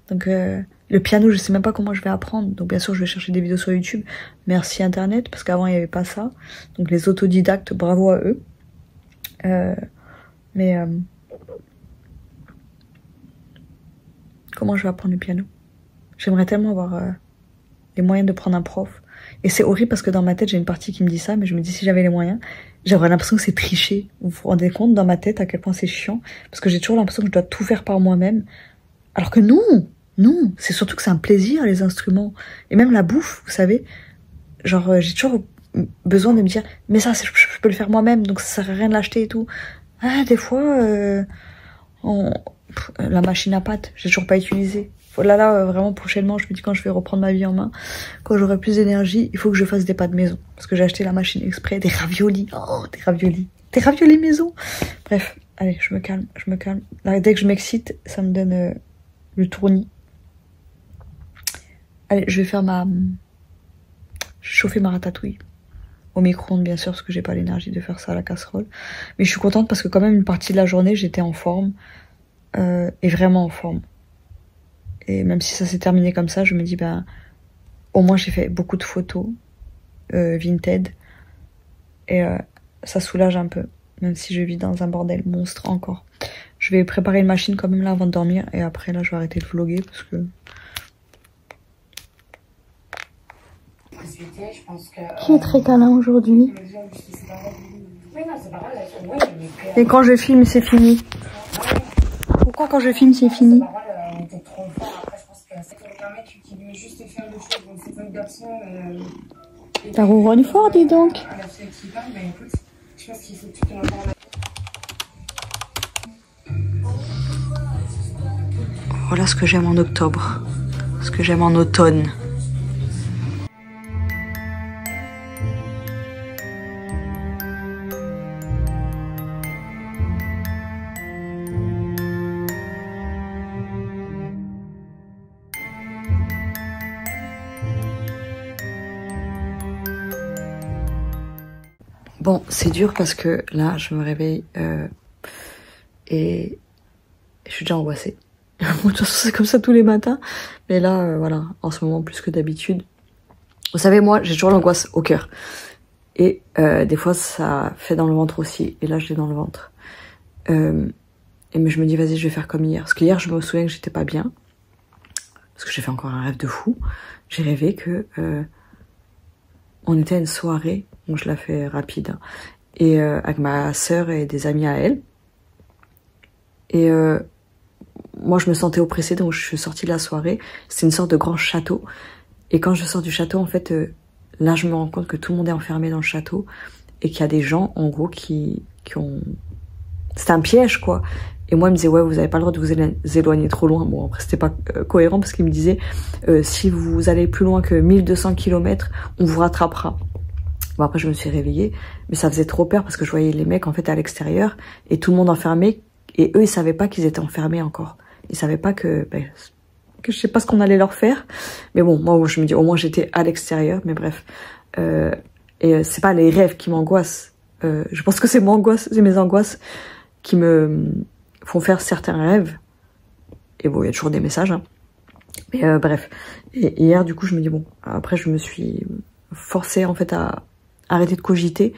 Donc, le piano, je sais même pas comment je vais apprendre. Donc, bien sûr, je vais chercher des vidéos sur YouTube. Merci Internet, parce qu'avant, il n'y avait pas ça. Donc, les autodidactes, bravo à eux. Comment je vais apprendre le piano? J'aimerais tellement avoir les moyens de prendre un prof. Et c'est horrible parce que dans ma tête, j'ai une partie qui me dit ça, mais je me dis si j'avais les moyens, j'aurais l'impression que c'est tricher. Vous vous rendez compte dans ma tête à quel point c'est chiant? Parce que j'ai toujours l'impression que je dois tout faire par moi-même. Alors que non, c'est surtout que c'est un plaisir, les instruments. Et même la bouffe, vous savez. Genre, j'ai toujours besoin de me dire, mais ça, je peux le faire moi-même, donc ça sert à rien de l'acheter et tout. Ah, des fois, la machine à pâtes, j'ai toujours pas utilisé. Là, vraiment, prochainement, je me dis quand je vais reprendre ma vie en main, quand j'aurai plus d'énergie, il faut que je fasse des pâtes maison. Parce que j'ai acheté la machine exprès, des raviolis. Oh, des raviolis. Des raviolis maison. Bref, allez, je me calme. Là, dès que je m'excite, ça me donne le tournis. Allez, je vais chauffer ma ratatouille. Au micro-ondes, bien sûr, parce que j'ai pas l'énergie de faire ça à la casserole. Mais je suis contente parce que quand même, une partie de la journée, j'étais en forme. Et vraiment en forme. Et même si ça s'est terminé comme ça, je me dis, au moins j'ai fait beaucoup de photos Vinted. Et ça soulage un peu, même si je vis dans un bordel monstre encore. Je vais préparer une machine quand même là avant de dormir. Et après là, je vais arrêter de vlogger parce que... Qui est très câlin aujourd'hui? Et quand je filme, c'est fini. Pourquoi quand je filme, c'est fini? T'as ronronné fort, dis donc. Voilà ce que j'aime en octobre, ce que j'aime en automne. Bon, c'est dur parce que là, je me réveille et je suis déjà angoissée. De toute façon, c'est comme ça tous les matins. Mais là, voilà, en ce moment, plus que d'habitude. Vous savez, moi, j'ai toujours l'angoisse au cœur. Et des fois, ça fait dans le ventre aussi. Et là, je l'ai dans le ventre. Et mais je me dis, vas-y, je vais faire comme hier. Parce qu'hier, je me souviens que j'étais pas bien. Parce que j'ai fait encore un rêve de fou. J'ai rêvé que on était à une soirée, donc je la fais rapide, hein, et avec ma sœur et des amis à elle. Et moi, je me sentais oppressée, donc je suis sortie de la soirée. C'était une sorte de grand château. Et quand je sors du château, en fait, là, je me rends compte que tout le monde est enfermé dans le château et qu'il y a des gens, en gros, qui ont... C'était un piège, quoi. Et moi, il me disait, ouais, vous avez pas le droit de vous éloigner trop loin. Bon, après, c'était pas cohérent parce qu'il me disait, si vous allez plus loin que 1200 km, on vous rattrapera. Bon, après, je me suis réveillée, mais ça faisait trop peur parce que je voyais les mecs, en fait, à l'extérieur et tout le monde enfermé. Et eux, ils savaient pas qu'ils étaient enfermés encore. Ils savaient pas que je sais pas ce qu'on allait leur faire. Mais bon, moi, je me dis, au moins, j'étais à l'extérieur. Mais bref. Et c'est pas les rêves qui m'angoissent. Je pense que c'est mes angoisses qui me font faire certains rêves. Et bon, il y a toujours des messages, hein. Mais bref. Et hier, du coup, je me dis, bon, après, je me suis forcée, en fait, à arrêter de cogiter.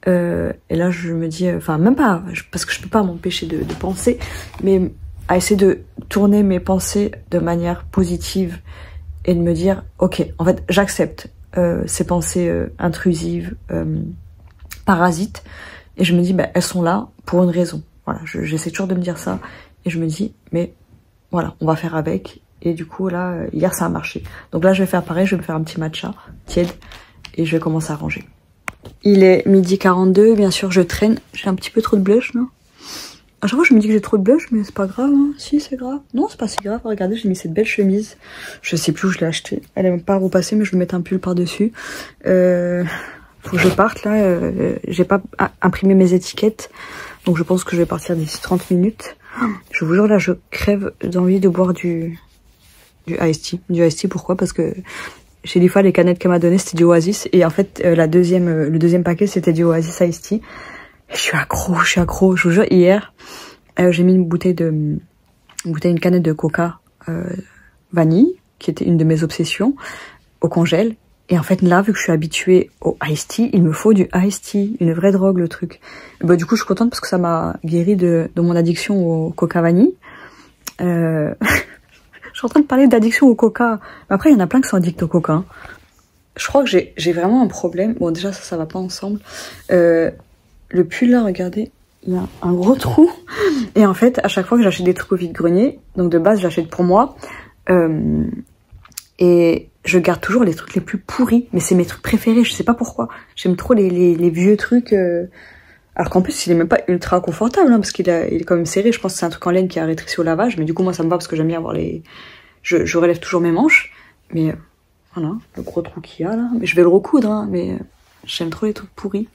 Et là, je me dis, enfin, même pas, parce que je peux pas m'empêcher de penser, mais à essayer de tourner mes pensées de manière positive et de me dire, ok, en fait, j'accepte ces pensées intrusives, parasites, et je me dis, bah, elles sont là pour une raison. Voilà, j'essaie toujours de me dire ça, et je me dis, mais voilà, on va faire avec. Et du coup, là, hier, ça a marché. Donc là, je vais faire pareil, je vais me faire un petit matcha tiède, et je vais commencer à ranger. Il est 12h42, bien sûr, je traîne. J'ai un petit peu trop de blush, là. À chaque fois, je me dis que j'ai trop de blush, mais c'est pas grave, hein. Si, c'est grave. Non, c'est pas si grave. Regardez, j'ai mis cette belle chemise. Je sais plus où je l'ai achetée. Elle est même pas repassée, mais je vais mettre un pull par-dessus. Faut que je parte, là. J'ai pas imprimé mes étiquettes. Donc, je pense que je vais partir d'ici 30 minutes. Je vous jure, là, je crève d'envie de boire du iced tea. Du iced tea, pourquoi? Parce que chez Lifa, les canettes qu'elle m'a données, c'était du Oasis. Et en fait, le deuxième paquet, c'était du Oasis Iced Tea. Je suis accro. Je vous jure, hier, j'ai mis une canette de coca vanille, qui était une de mes obsessions, au congèle. Et en fait, là, vu que je suis habituée au iced tea, il me faut du iced tea, une vraie drogue, le truc. Et bah, du coup, je suis contente parce que ça m'a guéri de mon addiction au coca vanille. Je suis en train de parler d'addiction au coca. Après, il y en a plein qui sont addicts au coca, hein. Je crois que j'ai vraiment un problème. Bon, déjà, ça va pas ensemble. Le pull, là, regardez, il y a un gros trou. Et en fait, à chaque fois que j'achète des trucs au vide-grenier, donc de base, j'achète pour moi. Et je garde toujours les trucs les plus pourris. Mais c'est mes trucs préférés, je sais pas pourquoi. J'aime trop les vieux trucs. Alors qu'en plus, il est même pas ultra confortable, hein, parce il est quand même serré. Je pense que c'est un truc en laine qui a rétréci au lavage. Mais du coup, moi, ça me va parce que j'aime bien avoir les... Je relève toujours mes manches. Mais voilà, le gros trou qu'il y a là. Mais je vais le recoudre, hein, mais j'aime trop les trucs pourris.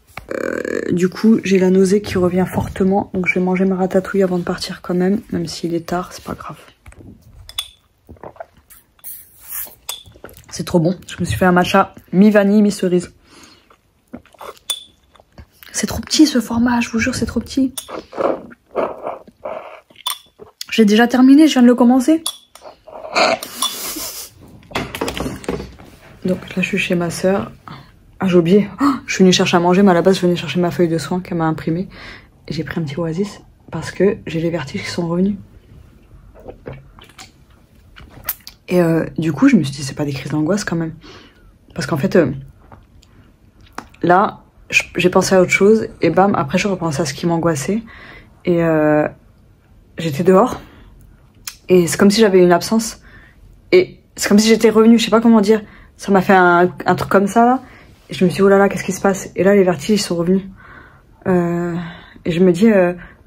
Du coup, j'ai la nausée qui revient fortement. Donc, je vais manger ma ratatouille avant de partir quand même. Même s'il est tard, c'est pas grave. C'est trop bon. Je me suis fait un matcha mi-vanille, mi-cerise. C'est trop petit ce format, je vous jure, c'est trop petit. J'ai déjà terminé, je viens de le commencer. Donc là, je suis chez ma sœur. Ah, j'ai oublié. Oh, je suis venue chercher à manger, mais à la base, je venais chercher ma feuille de soin qu'elle m'a imprimée. Et j'ai pris un petit Oasis parce que j'ai les vertiges qui sont revenus. Et du coup, je me suis dit, c'est pas des crises d'angoisse quand même. Parce qu'en fait, là... j'ai pensé à autre chose et bam, après je repensais à ce qui m'angoissait et j'étais dehors et c'est comme si j'avais une absence et c'est comme si j'étais revenue, je sais pas comment dire, ça m'a fait un truc comme ça là et je me suis dit oh là là, qu'est-ce qui se passe, et là les vertiges ils sont revenus et je me dis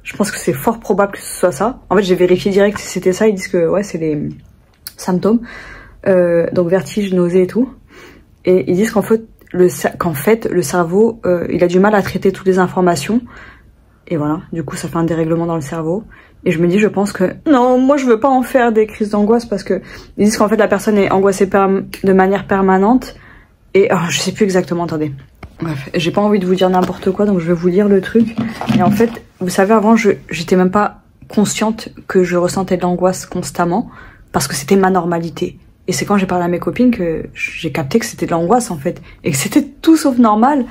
je pense que c'est fort probable que ce soit ça. En fait, j'ai vérifié direct si c'était ça, ils disent que ouais, c'est les symptômes, donc vertige, nausée et tout, et ils disent qu'en fait le cerveau, il a du mal à traiter toutes les informations. Et voilà, du coup, ça fait un dérèglement dans le cerveau. Et je me dis, je pense que... Non, moi, je veux pas en faire des crises d'angoisse parce que ils disent qu'en fait, la personne est angoissée de manière permanente. Et oh, je sais plus exactement, attendez. Bref, j'ai pas envie de vous dire n'importe quoi, donc je vais vous lire le truc. Et en fait, vous savez, avant, j'étais même pas consciente que je ressentais de l'angoisse constamment parce que c'était ma normalité. Et c'est quand j'ai parlé à mes copines que j'ai capté que c'était de l'angoisse en fait. Et que c'était tout sauf normal.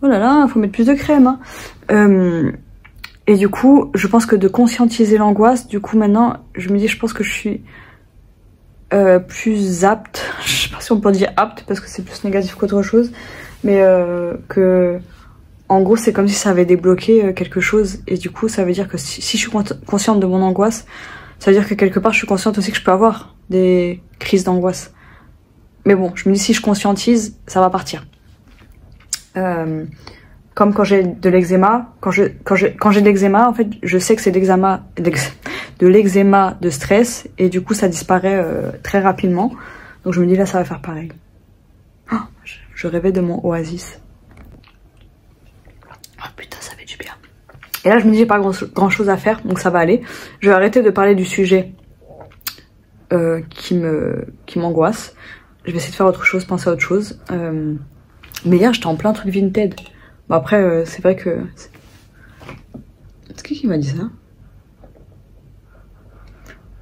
Oh là là, faut mettre plus de crème, hein. Et du coup, je pense que de conscientiser l'angoisse, du coup maintenant, je me dis, je pense que je suis plus apte, je sais pas si on peut dire apte parce que c'est plus négatif qu'autre chose, mais que en gros c'est comme si ça avait débloqué quelque chose, et du coup ça veut dire que si je suis consciente de mon angoisse, ça veut dire que quelque part je suis consciente aussi que je peux avoir des crises d'angoisse. Mais bon, je me dis si je conscientise, ça va partir. Comme quand j'ai de l'eczéma, quand j'ai de l'eczéma, en fait, je sais que c'est de l'eczéma de stress, et du coup ça disparaît très rapidement. Donc je me dis là ça va faire pareil. Oh, je rêvais de mon oasis. Oh putain, ça fait du bien. Et là je me dis j'ai pas grand chose à faire, donc ça va aller. Je vais arrêter de parler du sujet qui m'angoisse. Je vais essayer de faire autre chose, penser à autre chose. Mais hier j'étais en plein truc Vinted. Bon après c'est vrai que... C'est qui m'a dit ça?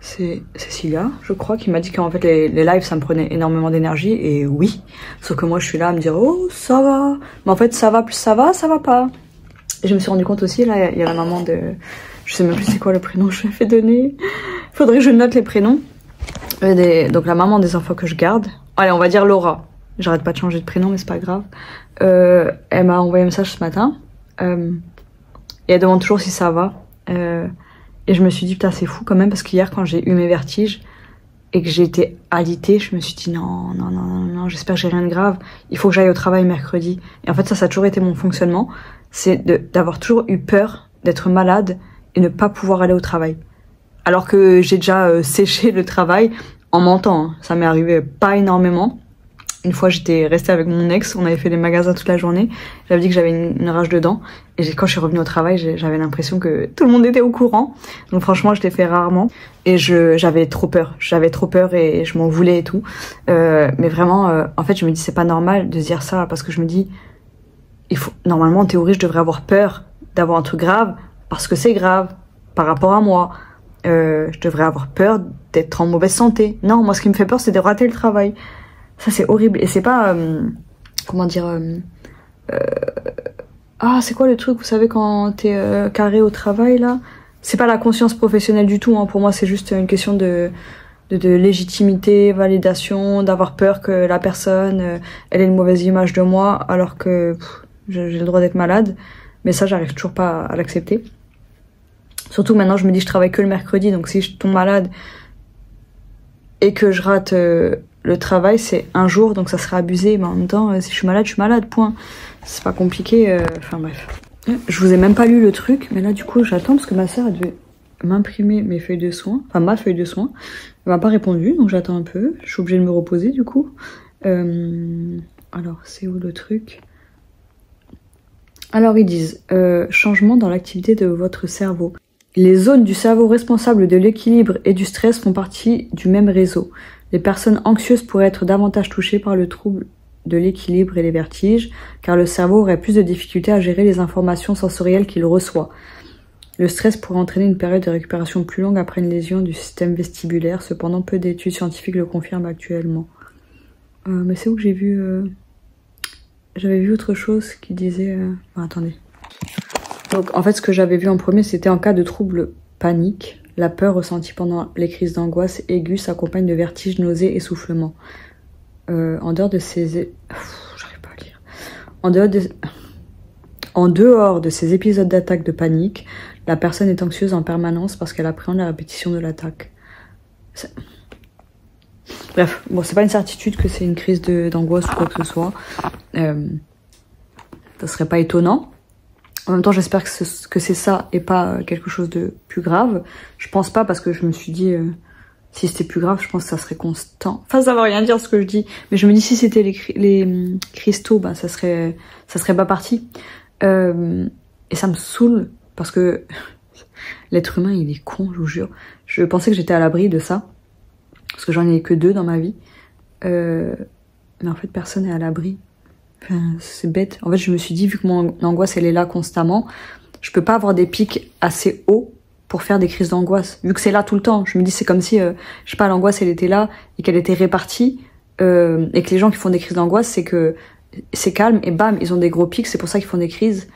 C'est Cécilia, je crois, qui m'a dit qu'en fait les lives ça me prenait énormément d'énergie, et oui. Sauf que moi je suis là à me dire oh ça va. Mais en fait ça va, plus ça va pas. Et je me suis rendu compte aussi, là il y a la maman de... Je sais même plus c'est quoi le prénom que je lui ai fait donner. Faudrait que je note les prénoms. Donc la maman des enfants que je garde. Allez, on va dire Laura. J'arrête pas de changer de prénom mais c'est pas grave. Elle m'a envoyé un message ce matin. Et elle demande toujours si ça va. Et je me suis dit, putain, c'est fou quand même, parce qu'hier, quand j'ai eu mes vertiges et que j'ai été alitée, je me suis dit, non, j'espère que j'ai rien de grave. Il faut que j'aille au travail mercredi. Et en fait, ça a toujours été mon fonctionnement. C'est d'avoir toujours eu peur d'être malade et ne pas pouvoir aller au travail. Alors que j'ai déjà séché le travail en mentant. Hein. Ça m'est arrivé pas énormément. Une fois, j'étais restée avec mon ex, on avait fait les magasins toute la journée. J'avais dit que j'avais une rage de dents. Et quand je suis revenue au travail, j'avais l'impression que tout le monde était au courant. Donc franchement, je l'ai fait rarement. Et j'avais trop peur. J'avais trop peur et je m'en voulais et tout. Mais vraiment, en fait, je me dis, c'est pas normal de se dire ça. Parce que je me dis, normalement, en théorie, je devrais avoir peur d'avoir un truc grave. Parce que c'est grave par rapport à moi. Je devrais avoir peur d'être en mauvaise santé. Non, moi, ce qui me fait peur, c'est de rater le travail. Ça c'est horrible, et c'est pas comment dire c'est quoi le truc, vous savez, quand t'es carré au travail là, c'est pas la conscience professionnelle du tout, hein. Pour moi c'est juste une question de légitimité, validation, d'avoir peur que la personne elle ait une mauvaise image de moi alors que j'ai le droit d'être malade. Mais ça j'arrive toujours pas à l'accepter, surtout maintenant je me dis je travaille que le mercredi, donc si je tombe malade et que je rate le travail, c'est un jour, donc ça serait abusé. Mais en même temps, si je suis malade, point. C'est pas compliqué. Enfin bref. Je vous ai même pas lu le truc, mais là du coup j'attends parce que ma sœur devait m'imprimer mes feuilles de soins, enfin ma feuille de soins. Elle m'a pas répondu, donc j'attends un peu. Je suis obligée de me reposer du coup. Alors c'est où le truc? Alors ils disent changement dans l'activité de votre cerveau. Les zones du cerveau responsables de l'équilibre et du stress font partie du même réseau. Les personnes anxieuses pourraient être davantage touchées par le trouble de l'équilibre et les vertiges, car le cerveau aurait plus de difficultés à gérer les informations sensorielles qu'il reçoit. Le stress pourrait entraîner une période de récupération plus longue après une lésion du système vestibulaire. Cependant, peu d'études scientifiques le confirment actuellement. Mais c'est où que j'ai vu... J'avais vu autre chose qui disait... attendez. Donc en fait, ce que j'avais vu en premier, c'était en cas de trouble panique. La peur ressentie pendant les crises d'angoisse aiguë s'accompagne de vertiges, nausées, essoufflements. En dehors de ces... j'arrive pas à lire. En dehors de ces épisodes d'attaque de panique, la personne est anxieuse en permanence parce qu'elle appréhende la répétition de l'attaque. Bref, bon, c'est pas une certitude que c'est une crise d'angoisse ou quoi que ce soit. Ça serait pas étonnant. En même temps, j'espère que c'est ça et pas quelque chose de plus grave. Je pense pas, parce que je me suis dit, si c'était plus grave, je pense que ça serait constant. Enfin, ça veut rien dire ce que je dis. Mais je me dis, si c'était les cristaux, bah, ça serait pas parti. Et ça me saoule, parce que l'être humain, il est con, je vous jure. Je pensais que j'étais à l'abri de ça. Parce que j'en ai que 2 dans ma vie. Mais en fait, personne n'est à l'abri. Enfin, c'est bête. En fait, je me suis dit, vu que mon angoisse, elle est là constamment, je peux pas avoir des pics assez hauts pour faire des crises d'angoisse. Vu que c'est là tout le temps. Je me dis, c'est comme si, je sais pas, l'angoisse, elle était là et qu'elle était répartie. Et que les gens qui font des crises d'angoisse, c'est que c'est calme et bam, ils ont des gros pics, c'est pour ça qu'ils font des crises.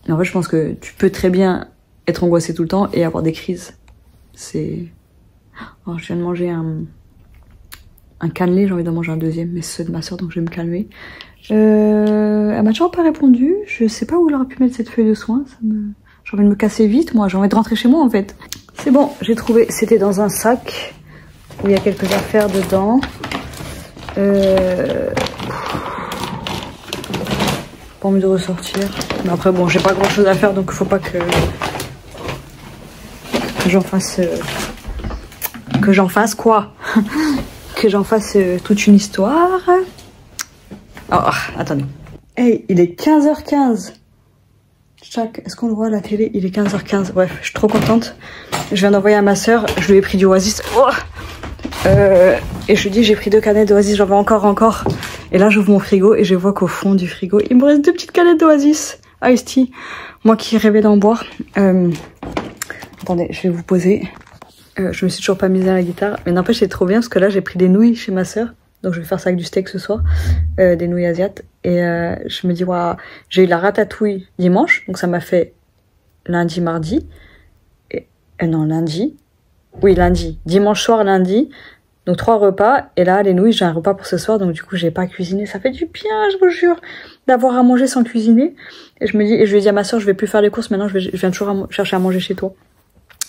Mais en fait, je pense que tu peux très bien être angoissée tout le temps et avoir des crises. C'est... Oh, je viens de manger un cannelé, j'ai envie d'en manger un deuxième, mais c'est ceux de ma soeur, donc je vais me calmer. Elle m'a toujours pas répondu, je sais pas où elle aurait pu mettre cette feuille de soin, j'ai envie de me casser vite, moi, j'ai envie de rentrer chez moi en fait. C'est bon, j'ai trouvé, c'était dans un sac où il y a quelques affaires dedans. Pas envie de ressortir, mais après bon, j'ai pas grand chose à faire, donc faut pas que j'en fasse quoi que j'en fasse toute une histoire. Oh, attendez. Hey, il est 15h15. Est-ce qu'on le voit à la télé? Il est 15h15. Bref, je suis trop contente. Je viens d'envoyer à ma soeur. Je lui ai pris du Oasis. Oh, et je lui dis j'ai pris 2 canettes d'Oasis. J'en veux encore. Et là, j'ouvre mon frigo et je vois qu'au fond du frigo, il me reste 2 petites canettes d'Oasis. Iced tea. Moi qui rêvais d'en boire. Attendez, je vais vous poser. Je me suis toujours pas mise à la guitare. Mais n'empêche, c'est trop bien parce que là, j'ai pris des nouilles chez ma soeur. Donc je vais faire ça avec du steak ce soir, des nouilles asiates. Et je me dis, waouh, j'ai eu la ratatouille dimanche, donc ça m'a fait lundi, mardi. Et, non, lundi. Oui, lundi. Dimanche soir, lundi. Donc 3 repas. Et là, les nouilles, j'ai un repas pour ce soir, donc du coup, j'ai pas cuisiné. Ça fait du bien, je vous jure, d'avoir à manger sans cuisiner. Et je me dis, et je lui ai dit à ma soeur, je vais plus faire les courses, maintenant je viens toujours chercher à manger chez toi.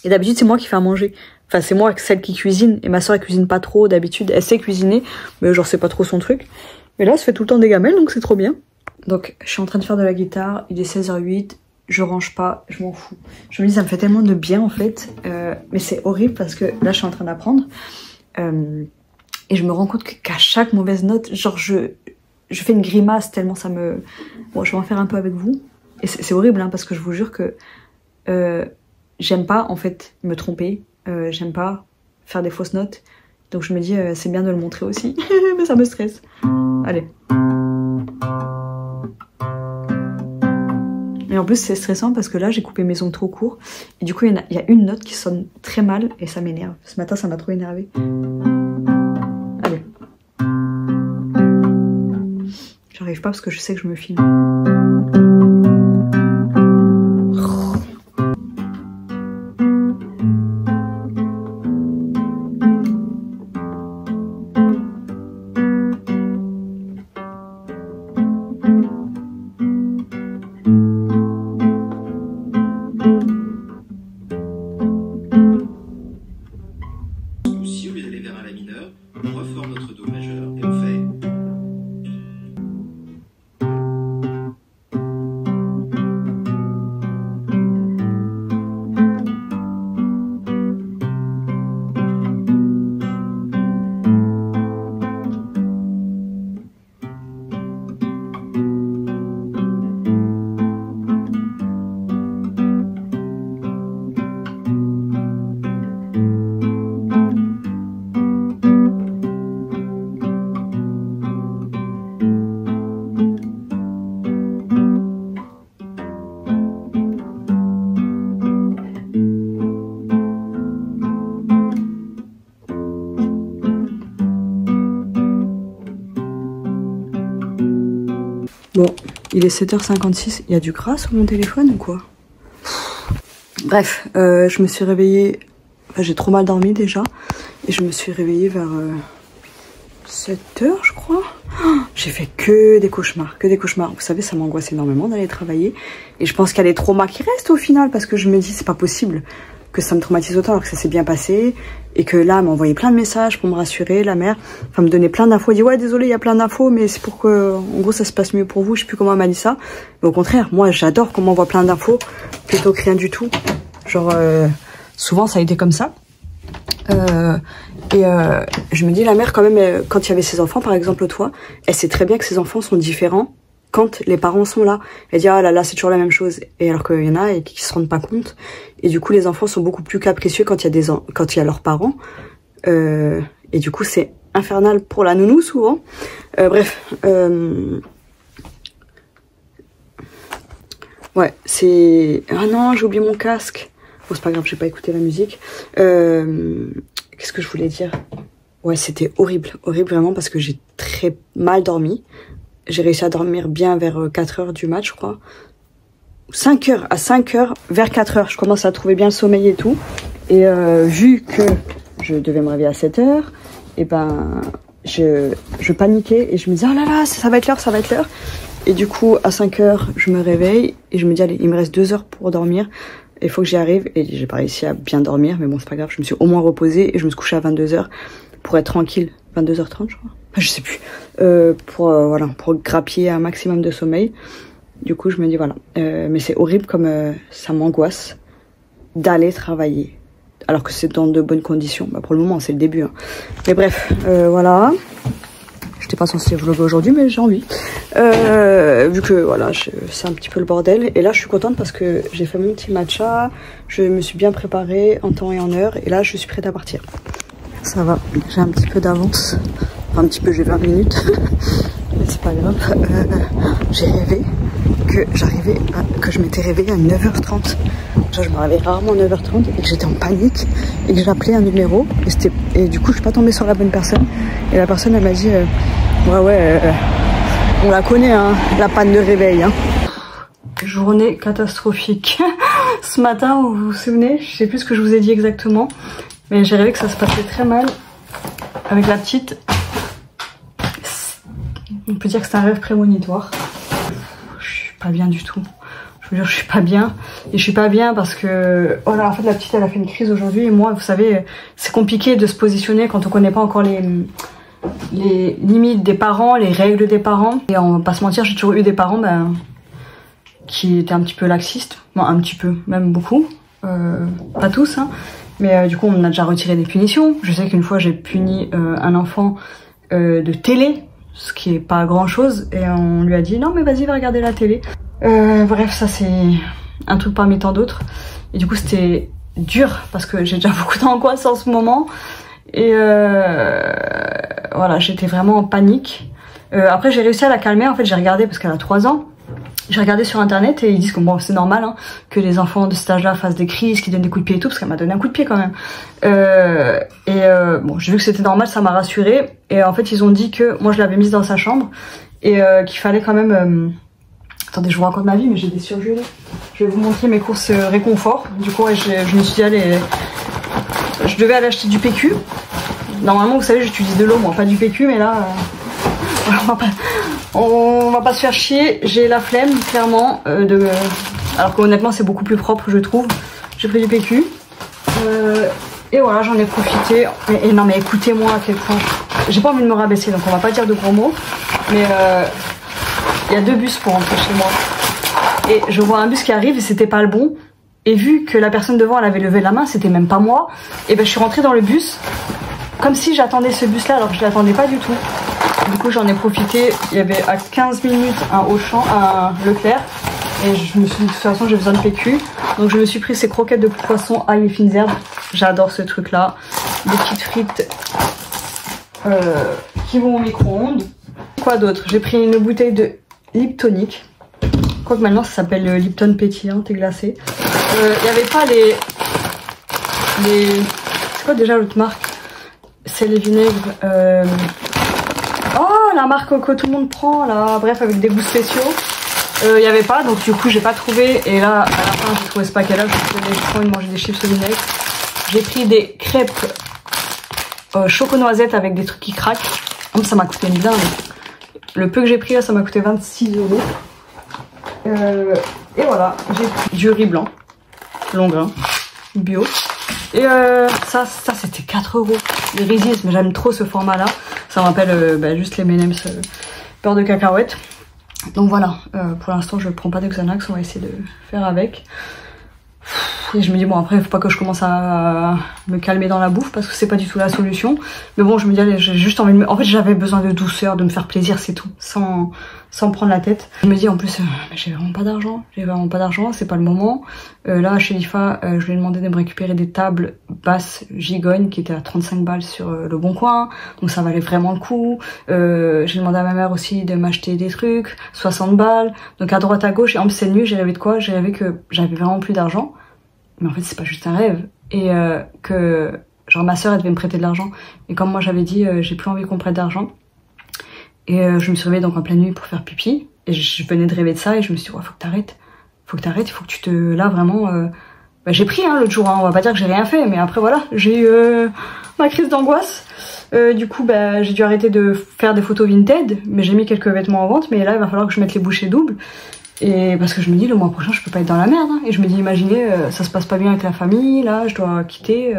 Et d'habitude, c'est moi qui fais à manger. Enfin, c'est moi celle qui cuisine. Et ma soeur, elle cuisine pas trop d'habitude. Elle sait cuisiner, mais genre, c'est pas trop son truc. Mais là, ça fait tout le temps des gamelles, donc c'est trop bien. Donc, je suis en train de faire de la guitare. Il est 16h08. Je range pas. Je m'en fous. Je me dis, ça me fait tellement de bien, en fait. Mais c'est horrible parce que là, je suis en train d'apprendre. Et je me rends compte qu'à chaque mauvaise note, genre, je fais une grimace tellement ça me... Bon, je vais en faire un peu avec vous. Et c'est horrible, hein, parce que je vous jure que... j'aime pas en fait me tromper, j'aime pas faire des fausses notes, donc je me dis c'est bien de le montrer aussi, mais ça me stresse. Allez. Et en plus c'est stressant parce que là j'ai coupé mes ongles trop courts, et du coup il y a une note qui sonne très mal et ça m'énerve. Ce matin ça m'a trop énervé. Allez. J'arrive pas parce que je sais que je me filme. Bon, il est 7h56, il y a du gras sur mon téléphone ou quoi? Bref, je me suis réveillée, enfin, j'ai trop mal dormi déjà, et je me suis réveillée vers 7h je crois. Oh, j'ai fait que des cauchemars, Vous savez, ça m'angoisse énormément d'aller travailler, et je pense qu'il y a des traumas qui restent au final, parce que je me dis c'est pas possible que ça me traumatise autant alors que ça s'est bien passé, et que là elle m'a envoyé plein de messages pour me rassurer, la mère, enfin me donner plein d'infos, elle dit ouais désolé il y a plein d'infos mais c'est pour que en gros ça se passe mieux pour vous, je sais plus comment elle m'a dit ça, mais au contraire moi j'adore qu'on m'envoie plein d'infos plutôt que rien du tout, genre souvent ça a été comme ça. Je me dis la mère quand même, quand il y avait ses enfants par exemple toi, elle sait très bien que ses enfants sont différents quand les parents sont là. Elle dit ah là là c'est toujours la même chose, et alors qu'il y en a et qui se rendent pas compte, et du coup les enfants sont beaucoup plus capricieux quand il y a quand il y a leurs parents, et du coup c'est infernal pour la nounou souvent. Bref, ouais c'est... Ah non j'ai oublié mon casque. Bon c'est pas grave, j'ai pas écouté la musique. Qu'est-ce que je voulais dire? Ouais c'était horrible vraiment, parce que j'ai très mal dormi. J'ai réussi à dormir bien vers 4h du mat, je crois. 5 heures, à 5 heures, vers 4 heures, je commence à trouver bien le sommeil et tout. Et vu que je devais me réveiller à 7 heures, et ben je paniquais et je me disais oh là là, ça va être l'heure, ça va être l'heure. Et du coup, à 5 heures, je me réveille et je me dis allez, il me reste 2 heures pour dormir. Il faut que j'y arrive. Et j'ai pas réussi à bien dormir, mais bon, c'est pas grave, je me suis au moins reposée et je me suis couchée à 22 heures pour être tranquille. 22h30, je crois. Enfin, je sais plus. Voilà, pour grappiller un maximum de sommeil. Du coup, je me dis voilà. Mais c'est horrible comme ça m'angoisse d'aller travailler. Alors que c'est dans de bonnes conditions. Bah, pour le moment, c'est le début. Hein. Mais bref, voilà. J'étais pas censée vlogger aujourd'hui, mais j'ai envie. Vu que voilà, c'est un petit peu le bordel. Et là, je suis contente parce que j'ai fait mon petit matcha. Je me suis bien préparée en temps et en heure. Et là, je suis prête à partir. Ça va, j'ai un petit peu d'avance. Enfin, un petit peu, j'ai 20 minutes. Mais c'est pas grave. J'ai rêvé que je m'étais réveillée à 9h30. Genre, je me réveille rarement à 9h30 et que j'étais en panique et que j'appelais un numéro. Et du coup, je suis pas tombée sur la bonne personne. Et la personne, elle m'a dit ouais, on la connaît, hein, la panne de réveil. Hein. Journée catastrophique. Ce matin, vous vous souvenez, je sais plus ce que je vous ai dit exactement. Mais j'ai rêvé que ça se passait très mal avec la petite. On peut dire que c'est un rêve prémonitoire. Je suis pas bien du tout. Je veux dire, je suis pas bien. Et je suis pas bien parce que... Voilà, en fait, la petite, elle a fait une crise aujourd'hui. Et moi, vous savez, c'est compliqué de se positionner quand on connaît pas encore les limites des parents, les règles des parents. Et on va pas se mentir, j'ai toujours eu des parents qui étaient un petit peu laxistes. Bon, un petit peu, même beaucoup. Pas tous, hein. Mais du coup, on a déjà retiré des punitions. Je sais qu'une fois, j'ai puni un enfant de télé, ce qui est pas grand chose. Et on lui a dit, non mais vas-y, va regarder la télé. Bref, ça c'est un truc parmi tant d'autres. Et du coup, c'était dur parce que j'ai déjà beaucoup d'angoisse en ce moment. Et voilà, j'étais vraiment en panique. Après, j'ai réussi à la calmer. En fait, j'ai regardé parce qu'elle a 3 ans. J'ai regardé sur internet et ils disent que bon, c'est normal hein, que les enfants de cet âge-là fassent des crises, qu'ils donnent des coups de pied et tout, parce qu'elle m'a donné un coup de pied quand même. Bon, j'ai vu que c'était normal, ça m'a rassurée. Et en fait, ils ont dit que moi je l'avais mise dans sa chambre et qu'il fallait quand même. Attendez, je vous raconte ma vie, mais j'ai des surgelés. Je vais vous montrer mes courses réconfort. Du coup, ouais, je me suis dit allez, je devais aller acheter du PQ. Normalement, vous savez, j'utilise de l'eau, moi, pas du PQ, mais là. On va pas se faire chier, j'ai la flemme clairement alors qu'honnêtement c'est beaucoup plus propre je trouve. J'ai pris du PQ et voilà, j'en ai profité. Et non mais écoutez-moi à quel point j'ai pas envie de me rabaisser, donc on va pas dire de gros mots, mais il y a 2 bus pour rentrer chez moi et je vois un bus qui arrive et c'était pas le bon. Et vu que la personne devant elle avait levé la main, c'était même pas moi, et ben je suis rentrée dans le bus comme si j'attendais ce bus là alors que je l'attendais pas du tout. Du coup j'en ai profité, il y avait à 15 minutes un Auchan, un Leclerc, et je me suis dit de toute façon j'ai besoin de PQ, donc je me suis pris ces croquettes de poisson ail et fines herbes, j'adore ce truc là, des petites frites qui vont au micro-ondes. Quoi d'autre? J'ai pris une bouteille de Liptonic, quoique maintenant ça s'appelle Lipton pétillante et glacée. Il n'y avait pas les... C'est quoi déjà l'autre marque? C'est les vinaigres... Oh, la marque que tout le monde prend là, bref, avec des goûts spéciaux. Il n'y avait pas, donc du coup j'ai pas trouvé. Et là, à la fin, j'ai trouvé ce paquet là. J'ai trop envie de manger des chips au vinaigre. J'ai pris des crêpes choco-noisette avec des trucs qui craquent. Oh, ça m'a coûté une blinde. Le peu que j'ai pris là, ça m'a coûté 26 €. Et voilà, j'ai pris du riz blanc, long grain, bio. Et ça c'était 4 €. Les Reese's, mais j'aime trop ce format là. Ça me rappelle juste les M&M's beurre de cacahuète. Donc voilà, pour l'instant je prends pas de Xanax, on va essayer de faire avec. Et je me dis bon après il faut pas que je commence à me calmer dans la bouffe parce que c'est pas du tout la solution. Mais bon je me dis allez, j'ai juste envie de en fait j'avais besoin de douceur, de me faire plaisir, c'est tout. Sans me prendre la tête. Je me dis en plus j'ai vraiment pas d'argent, c'est pas le moment. Là chez l'IFA je lui ai demandé de me récupérer des tables basses gigognes qui étaient à 35 balles sur le Bon Coin, donc ça valait vraiment le coup. J'ai demandé à ma mère aussi de m'acheter des trucs, 60 balles, donc à droite à gauche. Et en plus cette nuit j'ai rêvé de quoi? J'ai rêvé que j'avais vraiment plus d'argent, mais en fait c'est pas juste un rêve, et que genre ma soeur elle devait me prêter de l'argent, et comme moi j'avais dit j'ai plus envie qu'on prête d'argent. Et je me suis réveillée donc en pleine nuit pour faire pipi. Et je venais de rêver de ça et je me suis dit, ouais, faut que t'arrêtes. faut que t'arrêtes, il faut que tu te... Là, vraiment... Bah, j'ai pris l'autre jour, on va pas dire que j'ai rien fait, mais après, voilà, j'ai eu ma crise d'angoisse. Du coup, bah, j'ai dû arrêter de faire des photos Vinted, mais j'ai mis quelques vêtements en vente, mais là, il va falloir que je mette les bouchées doubles. Et parce que je me dis, le mois prochain, je peux pas être dans la merde. Et je me dis, imaginez, ça se passe pas bien avec la famille, là, je dois quitter...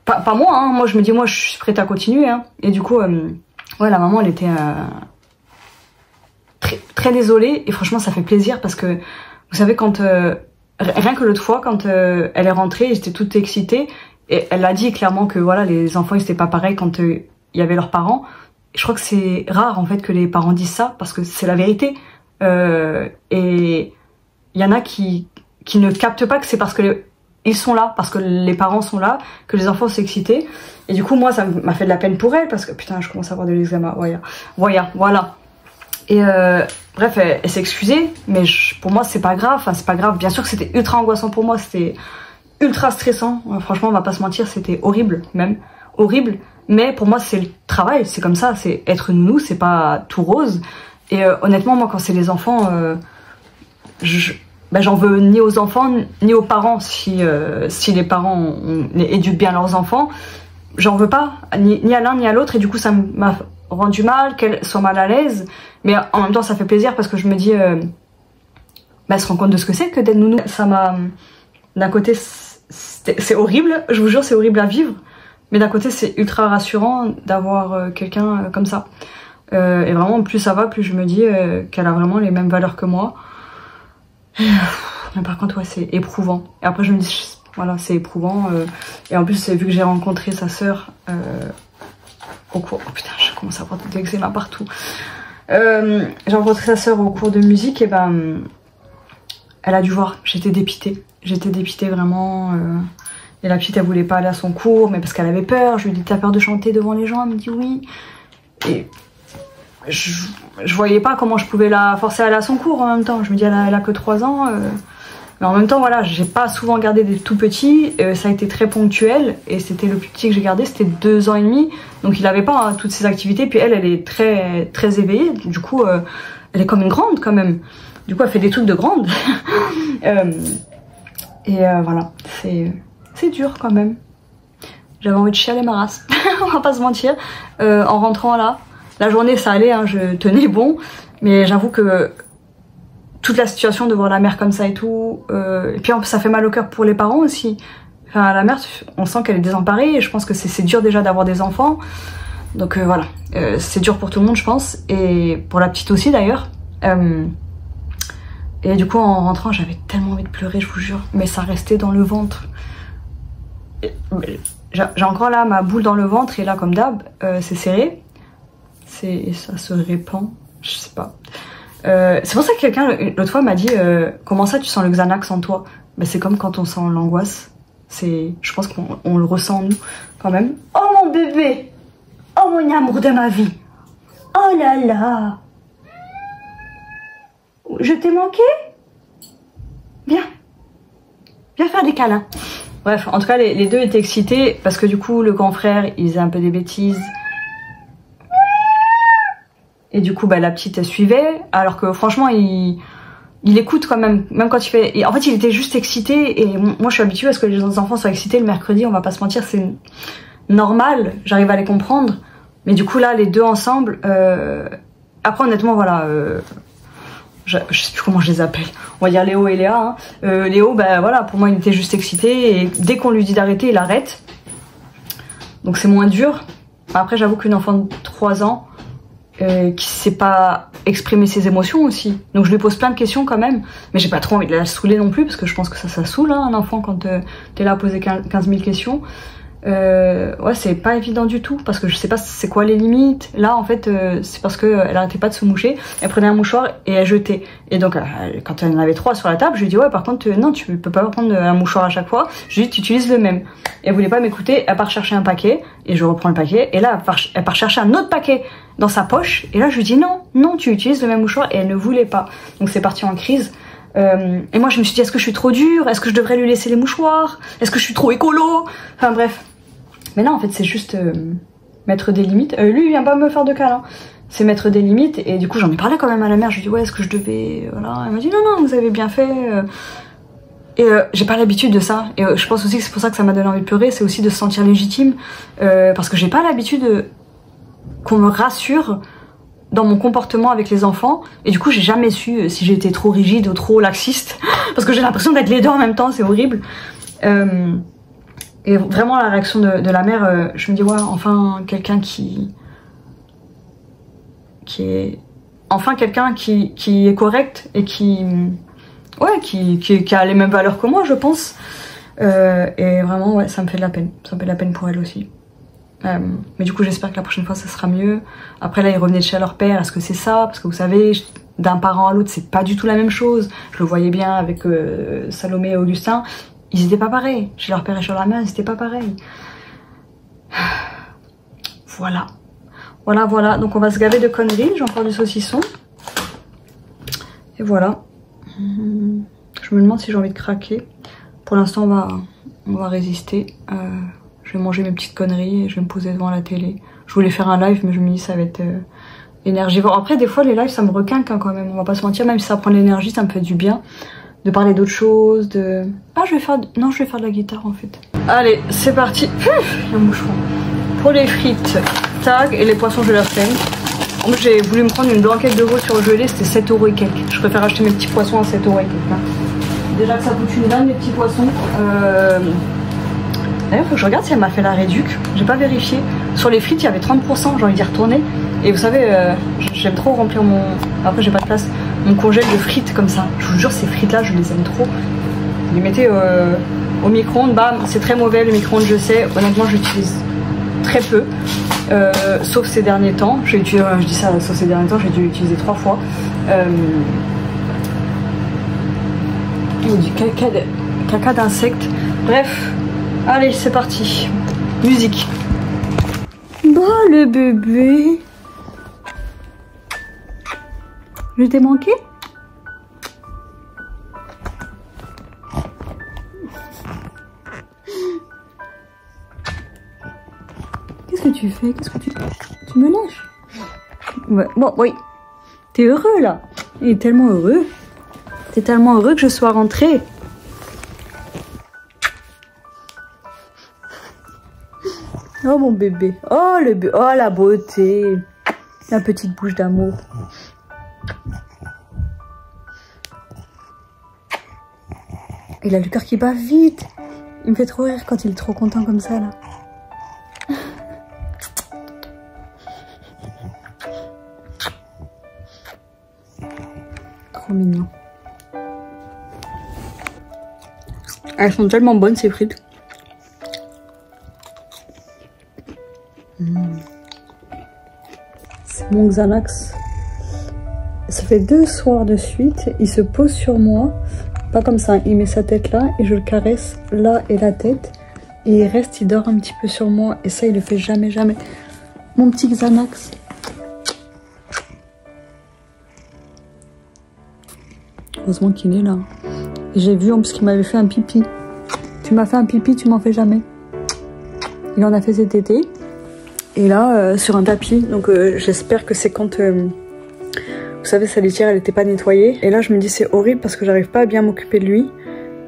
Pas moi, moi je me dis, moi je suis prête à continuer. Et du coup, ouais, la maman, elle était très désolée. Et franchement, ça fait plaisir parce que, vous savez, quand... rien que l'autre fois, quand elle est rentrée, j'étais toute excitée. Et elle a dit clairement que voilà, les enfants, ils étaient pas pareils quand il y avait leurs parents. Et je crois que c'est rare, en fait, que les parents disent ça parce que c'est la vérité. Et il y en a qui ne captent pas que c'est parce que... ils sont là, parce que les parents sont là, que les enfants sont excités. Et du coup, moi, ça m'a fait de la peine pour elle, parce que putain, je commence à avoir de l'eczéma. Voilà. Et bref, elle s'est excusée, mais pour moi, c'est pas grave. Enfin, c'est pas grave. Bien sûr que c'était ultra angoissant pour moi, c'était ultra stressant. Franchement, on va pas se mentir, c'était horrible, même. Horrible. Mais pour moi, c'est le travail, c'est comme ça. C'est être nounou, c'est pas tout rose. Et honnêtement, moi, quand c'est les enfants, j'en veux ni aux enfants ni aux parents si les parents éduquent bien leurs enfants. J'en veux pas, ni à l'un ni à l'autre, et du coup ça m'a rendu mal, qu'elle soit mal à l'aise, mais en même temps ça fait plaisir parce que je me dis elle se rend compte de ce que c'est que d'être nounou. Ça m'a, d'un côté c'est horrible, je vous jure c'est horrible à vivre, mais d'un côté c'est ultra rassurant d'avoir quelqu'un comme ça. Et vraiment plus ça va, plus je me dis qu'elle a vraiment les mêmes valeurs que moi. Mais par contre ouais, c'est éprouvant. Et après je me dis voilà, c'est éprouvant. Et en plus vu que j'ai rencontré sa sœur au cours... Oh putain, je commence à avoir de l'eczéma partout. J'ai rencontré sa sœur au cours de musique, et ben elle a dû voir, j'étais dépitée vraiment. Et la petite elle voulait pas aller à son cours, mais parce qu'elle avait peur. Je lui ai dit t'as peur de chanter devant les gens? Elle me dit oui. Et je voyais pas comment je pouvais la forcer à aller à son cours en même temps. Je me dis elle a que 3 ans. Mais en même temps voilà, j'ai pas souvent gardé des tout petits. Ça a été très ponctuel. Et c'était le plus petit que j'ai gardé, c'était 2 ans et demi. Donc il avait pas toutes ces activités. Puis elle est très éveillée. Du coup elle est comme une grande quand même. Du coup elle fait des trucs de grande. Voilà, c'est dur quand même. J'avais envie de chialer ma race. On va pas se mentir. En rentrant là, la journée ça allait, je tenais bon, mais j'avoue que toute la situation de voir la mère comme ça et tout, et puis ça fait mal au cœur pour les parents aussi. Enfin, la mère, on sent qu'elle est désemparée, et je pense que c'est dur déjà d'avoir des enfants, donc voilà, c'est dur pour tout le monde je pense, et pour la petite aussi d'ailleurs. Et du coup en rentrant j'avais tellement envie de pleurer, je vous jure, mais ça restait dans le ventre. J'ai encore là ma boule dans le ventre, et là comme d'hab c'est serré. Ça se répand, je sais pas. C'est pour ça que quelqu'un l'autre fois m'a dit comment ça tu sens le Xanax en toi? Ben, c'est comme quand on sent l'angoisse. Je pense qu'on le ressent en nous quand même. Oh mon bébé, oh mon amour de ma vie, oh là là, je t'ai manqué? Viens faire des câlins. Bref, en tout cas les deux étaient excités parce que du coup le grand frère il faisait un peu des bêtises. Et du coup, la petite, elle suivait, alors que franchement, il écoute quand même quand il fait... Et en fait, il était juste excité, et moi, je suis habituée à ce que les enfants soient excités le mercredi, on va pas se mentir, c'est normal, j'arrive à les comprendre. Mais du coup, là, les deux ensemble... Après, honnêtement, voilà... je sais plus comment je les appelle. On va dire Léo et Léa. Léo, voilà, pour moi, il était juste excité, et dès qu'on lui dit d'arrêter, il arrête. Donc c'est moins dur. Après, j'avoue qu'une enfant de 3 ans... qui sait pas exprimer ses émotions aussi. Donc je lui pose plein de questions quand même, mais j'ai pas trop envie de la saouler non plus, parce que je pense que ça saoule un enfant quand t'es là à poser 15 000 questions. Ouais, c'est pas évident du tout, parce que je sais pas c'est quoi les limites. Là en fait c'est parce qu'elle arrêtait pas de se moucher, elle prenait un mouchoir et elle jetait. Et donc quand elle en avait 3 sur la table, je lui dis ouais par contre non tu peux pas prendre un mouchoir à chaque fois. Je lui dis tu utilises le même. Et elle voulait pas m'écouter, elle part chercher un paquet, et je reprends le paquet, et là elle part chercher un autre paquet dans sa poche, et là je lui dis non tu utilises le même mouchoir, et elle ne voulait pas. Donc c'est parti en crise. Et moi je me suis dit est-ce que je suis trop dure, est-ce que je devrais lui laisser les mouchoirs, est-ce que je suis trop écolo, enfin bref. Mais là en fait c'est juste mettre des limites. Lui il vient pas me faire de câlin. c'est mettre des limites. Et du coup, j'en ai parlé quand même à la mère. Je lui ai dit, ouais, est-ce que je devais... Voilà. Elle m'a dit, non, non, vous avez bien fait. Et j'ai pas l'habitude de ça. Et je pense aussi que c'est pour ça que ça m'a donné envie de pleurer. C'est aussi de se sentir légitime. Parce que j'ai pas l'habitude qu'on me rassure dans mon comportement avec les enfants. Et du coup, j'ai jamais su si j'étais trop rigide ou trop laxiste. Parce que j'ai l'impression d'être les deux en même temps. C'est horrible. Et vraiment, la réaction de la mère, je me dis, ouais, enfin, quelqu'un qui est... Enfin, quelqu'un qui est correct et qui a les mêmes valeurs que moi, je pense. Et vraiment, ouais, ça me fait de la peine. Ça me fait de la peine pour elle aussi. Mais du coup, j'espère que la prochaine fois, ça sera mieux. Après, là, ils revenaient de chez leur père. Est-ce que c'est ça? Parce que vous savez, d'un parent à l'autre, c'est pas du tout la même chose. Je le voyais bien avec Salomé et Augustin. Ils étaient pas pareils. Chez leur père et chez leur mère, ils étaient pas pareils. Voilà. Voilà, voilà. Donc, on va se gaver de conneries. J'ai encore du saucisson. Et voilà. Je me demande si j'ai envie de craquer. Pour l'instant, on va résister. Je vais manger mes petites conneries et je vais me poser devant la télé. Je voulais faire un live, mais je me dis ça va être énergivore. Après, des fois, les lives, ça me requinque hein, quand même. On va pas se mentir, même si ça prend de l'énergie, ça me fait du bien. De parler d'autres choses, de... Ah, je vais faire de la guitare, en fait. Allez, c'est parti. Il y a un moucheron. Pour les frites, tag, et les poissons, je leur fais. En plus, j'ai voulu me prendre une blanquette de veau surgelée, c'était 7 € et quelques. Je préfère acheter mes petits poissons à 7 € et quelques. Hein. Déjà que ça coûte une dinde, les petits poissons. D'ailleurs, faut que je regarde si elle m'a fait la réduc. J'ai pas vérifié. Sur les frites, il y avait 30%, j'ai envie d'y retourner. Et vous savez, j'aime trop remplir mon... Après, j'ai pas de place. Mon congèle de frites comme ça. Je vous jure, ces frites-là, je les aime trop. Vous les mettez au micro-ondes, bam, c'est très mauvais le micro-ondes, je sais. Honnêtement, j'utilise très peu. Sauf ces derniers temps. Je dis ça, sauf ces derniers temps, j'ai dû l'utiliser 3 fois. Il y a du caca d'insectes. Bref, allez, c'est parti. Musique. Bah, le bébé. Je t'ai manqué? Qu'est-ce que tu fais? Qu'est-ce que tu... Tu me lâches? Ouais. Bon, oui. T'es heureux, là. Il est tellement heureux. T'es tellement heureux que je sois rentrée. Oh, mon bébé. Oh, le bébé. Oh, la beauté. La petite bouche d'amour. Il a le cœur qui bat vite. Il me fait trop rire quand il est trop content comme ça, là. Trop mignon. Elles sont tellement bonnes, ces frites. C'est mon Xanax. Ça fait 2 soirs de suite. Il se pose sur moi. Pas comme ça, il met sa tête là et je le caresse là et la tête. Et il reste, il dort un petit peu sur moi. Et ça, il le fait jamais, jamais. Mon petit Xanax. Heureusement qu'il est là. Et j'ai vu en plus qu'il m'avait fait un pipi. Tu m'as fait un pipi, tu m'en fais jamais. Il en a fait cet été. Et là, sur un tapis. Donc j'espère que c'est quand... vous savez, sa litière, elle n'était pas nettoyée. Et là, je me dis, c'est horrible parce que j'arrive pas à bien m'occuper de lui.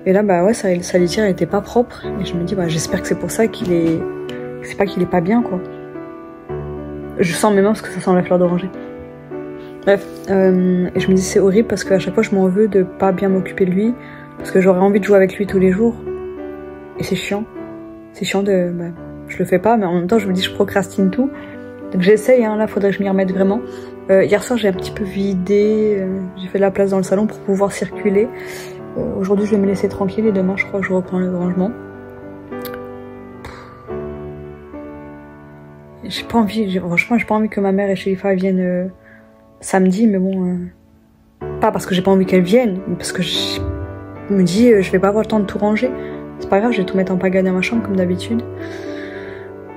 Et là, bah ouais, sa litière, elle était pas propre. Et je me dis, bah j'espère que c'est pour ça qu'il est... C'est pas qu'il est pas bien, quoi. Je sens mes mains parce que ça sent la fleur d'oranger. Bref, et je me dis, c'est horrible parce qu'à chaque fois, je m'en veux de pas bien m'occuper de lui. Parce que j'aurais envie de jouer avec lui tous les jours. Et c'est chiant. C'est chiant de... Bah, je le fais pas, mais en même temps, je me dis, je procrastine tout. Donc j'essaye, hein, là, faudrait que je m'y remette vraiment. Hier soir, j'ai un petit peu vidé, j'ai fait de la place dans le salon pour pouvoir circuler. Aujourd'hui, je vais me laisser tranquille et demain, je crois que je reprends le rangement. J'ai pas envie, franchement, j'ai pas envie que ma mère et Sherifa viennent samedi, mais bon, pas parce que j'ai pas envie qu'elles viennent, mais parce que je me dis, je vais pas avoir le temps de tout ranger. C'est pas grave, je vais tout mettre en pagaille dans ma chambre comme d'habitude.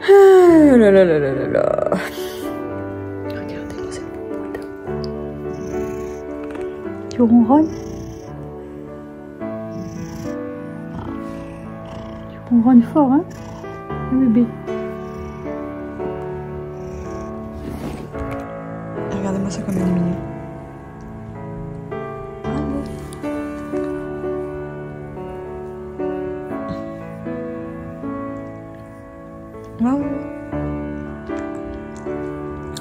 Ah là là là là là là. Regardez-moi cette popote. Tu ronronnes? Tu ronronnes fort, hein, le bébé. Regardez-moi ça comme elle est mignonne. Waouh.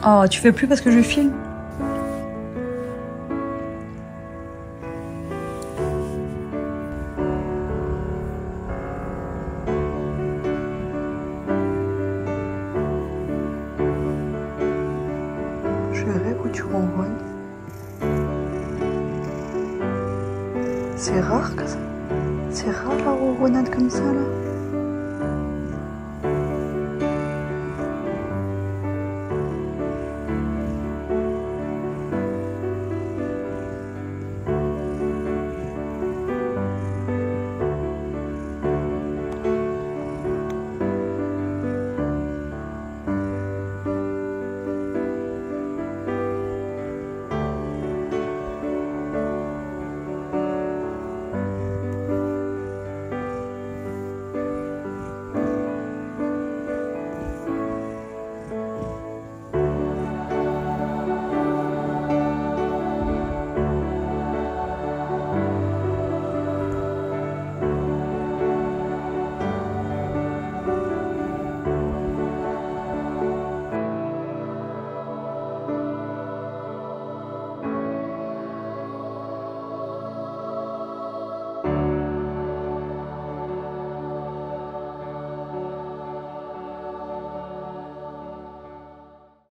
Oh, tu fais plus parce que je filme? Je rêve où tu ronronnes. C'est rare que ça. C'est rare la ronronnade comme ça là.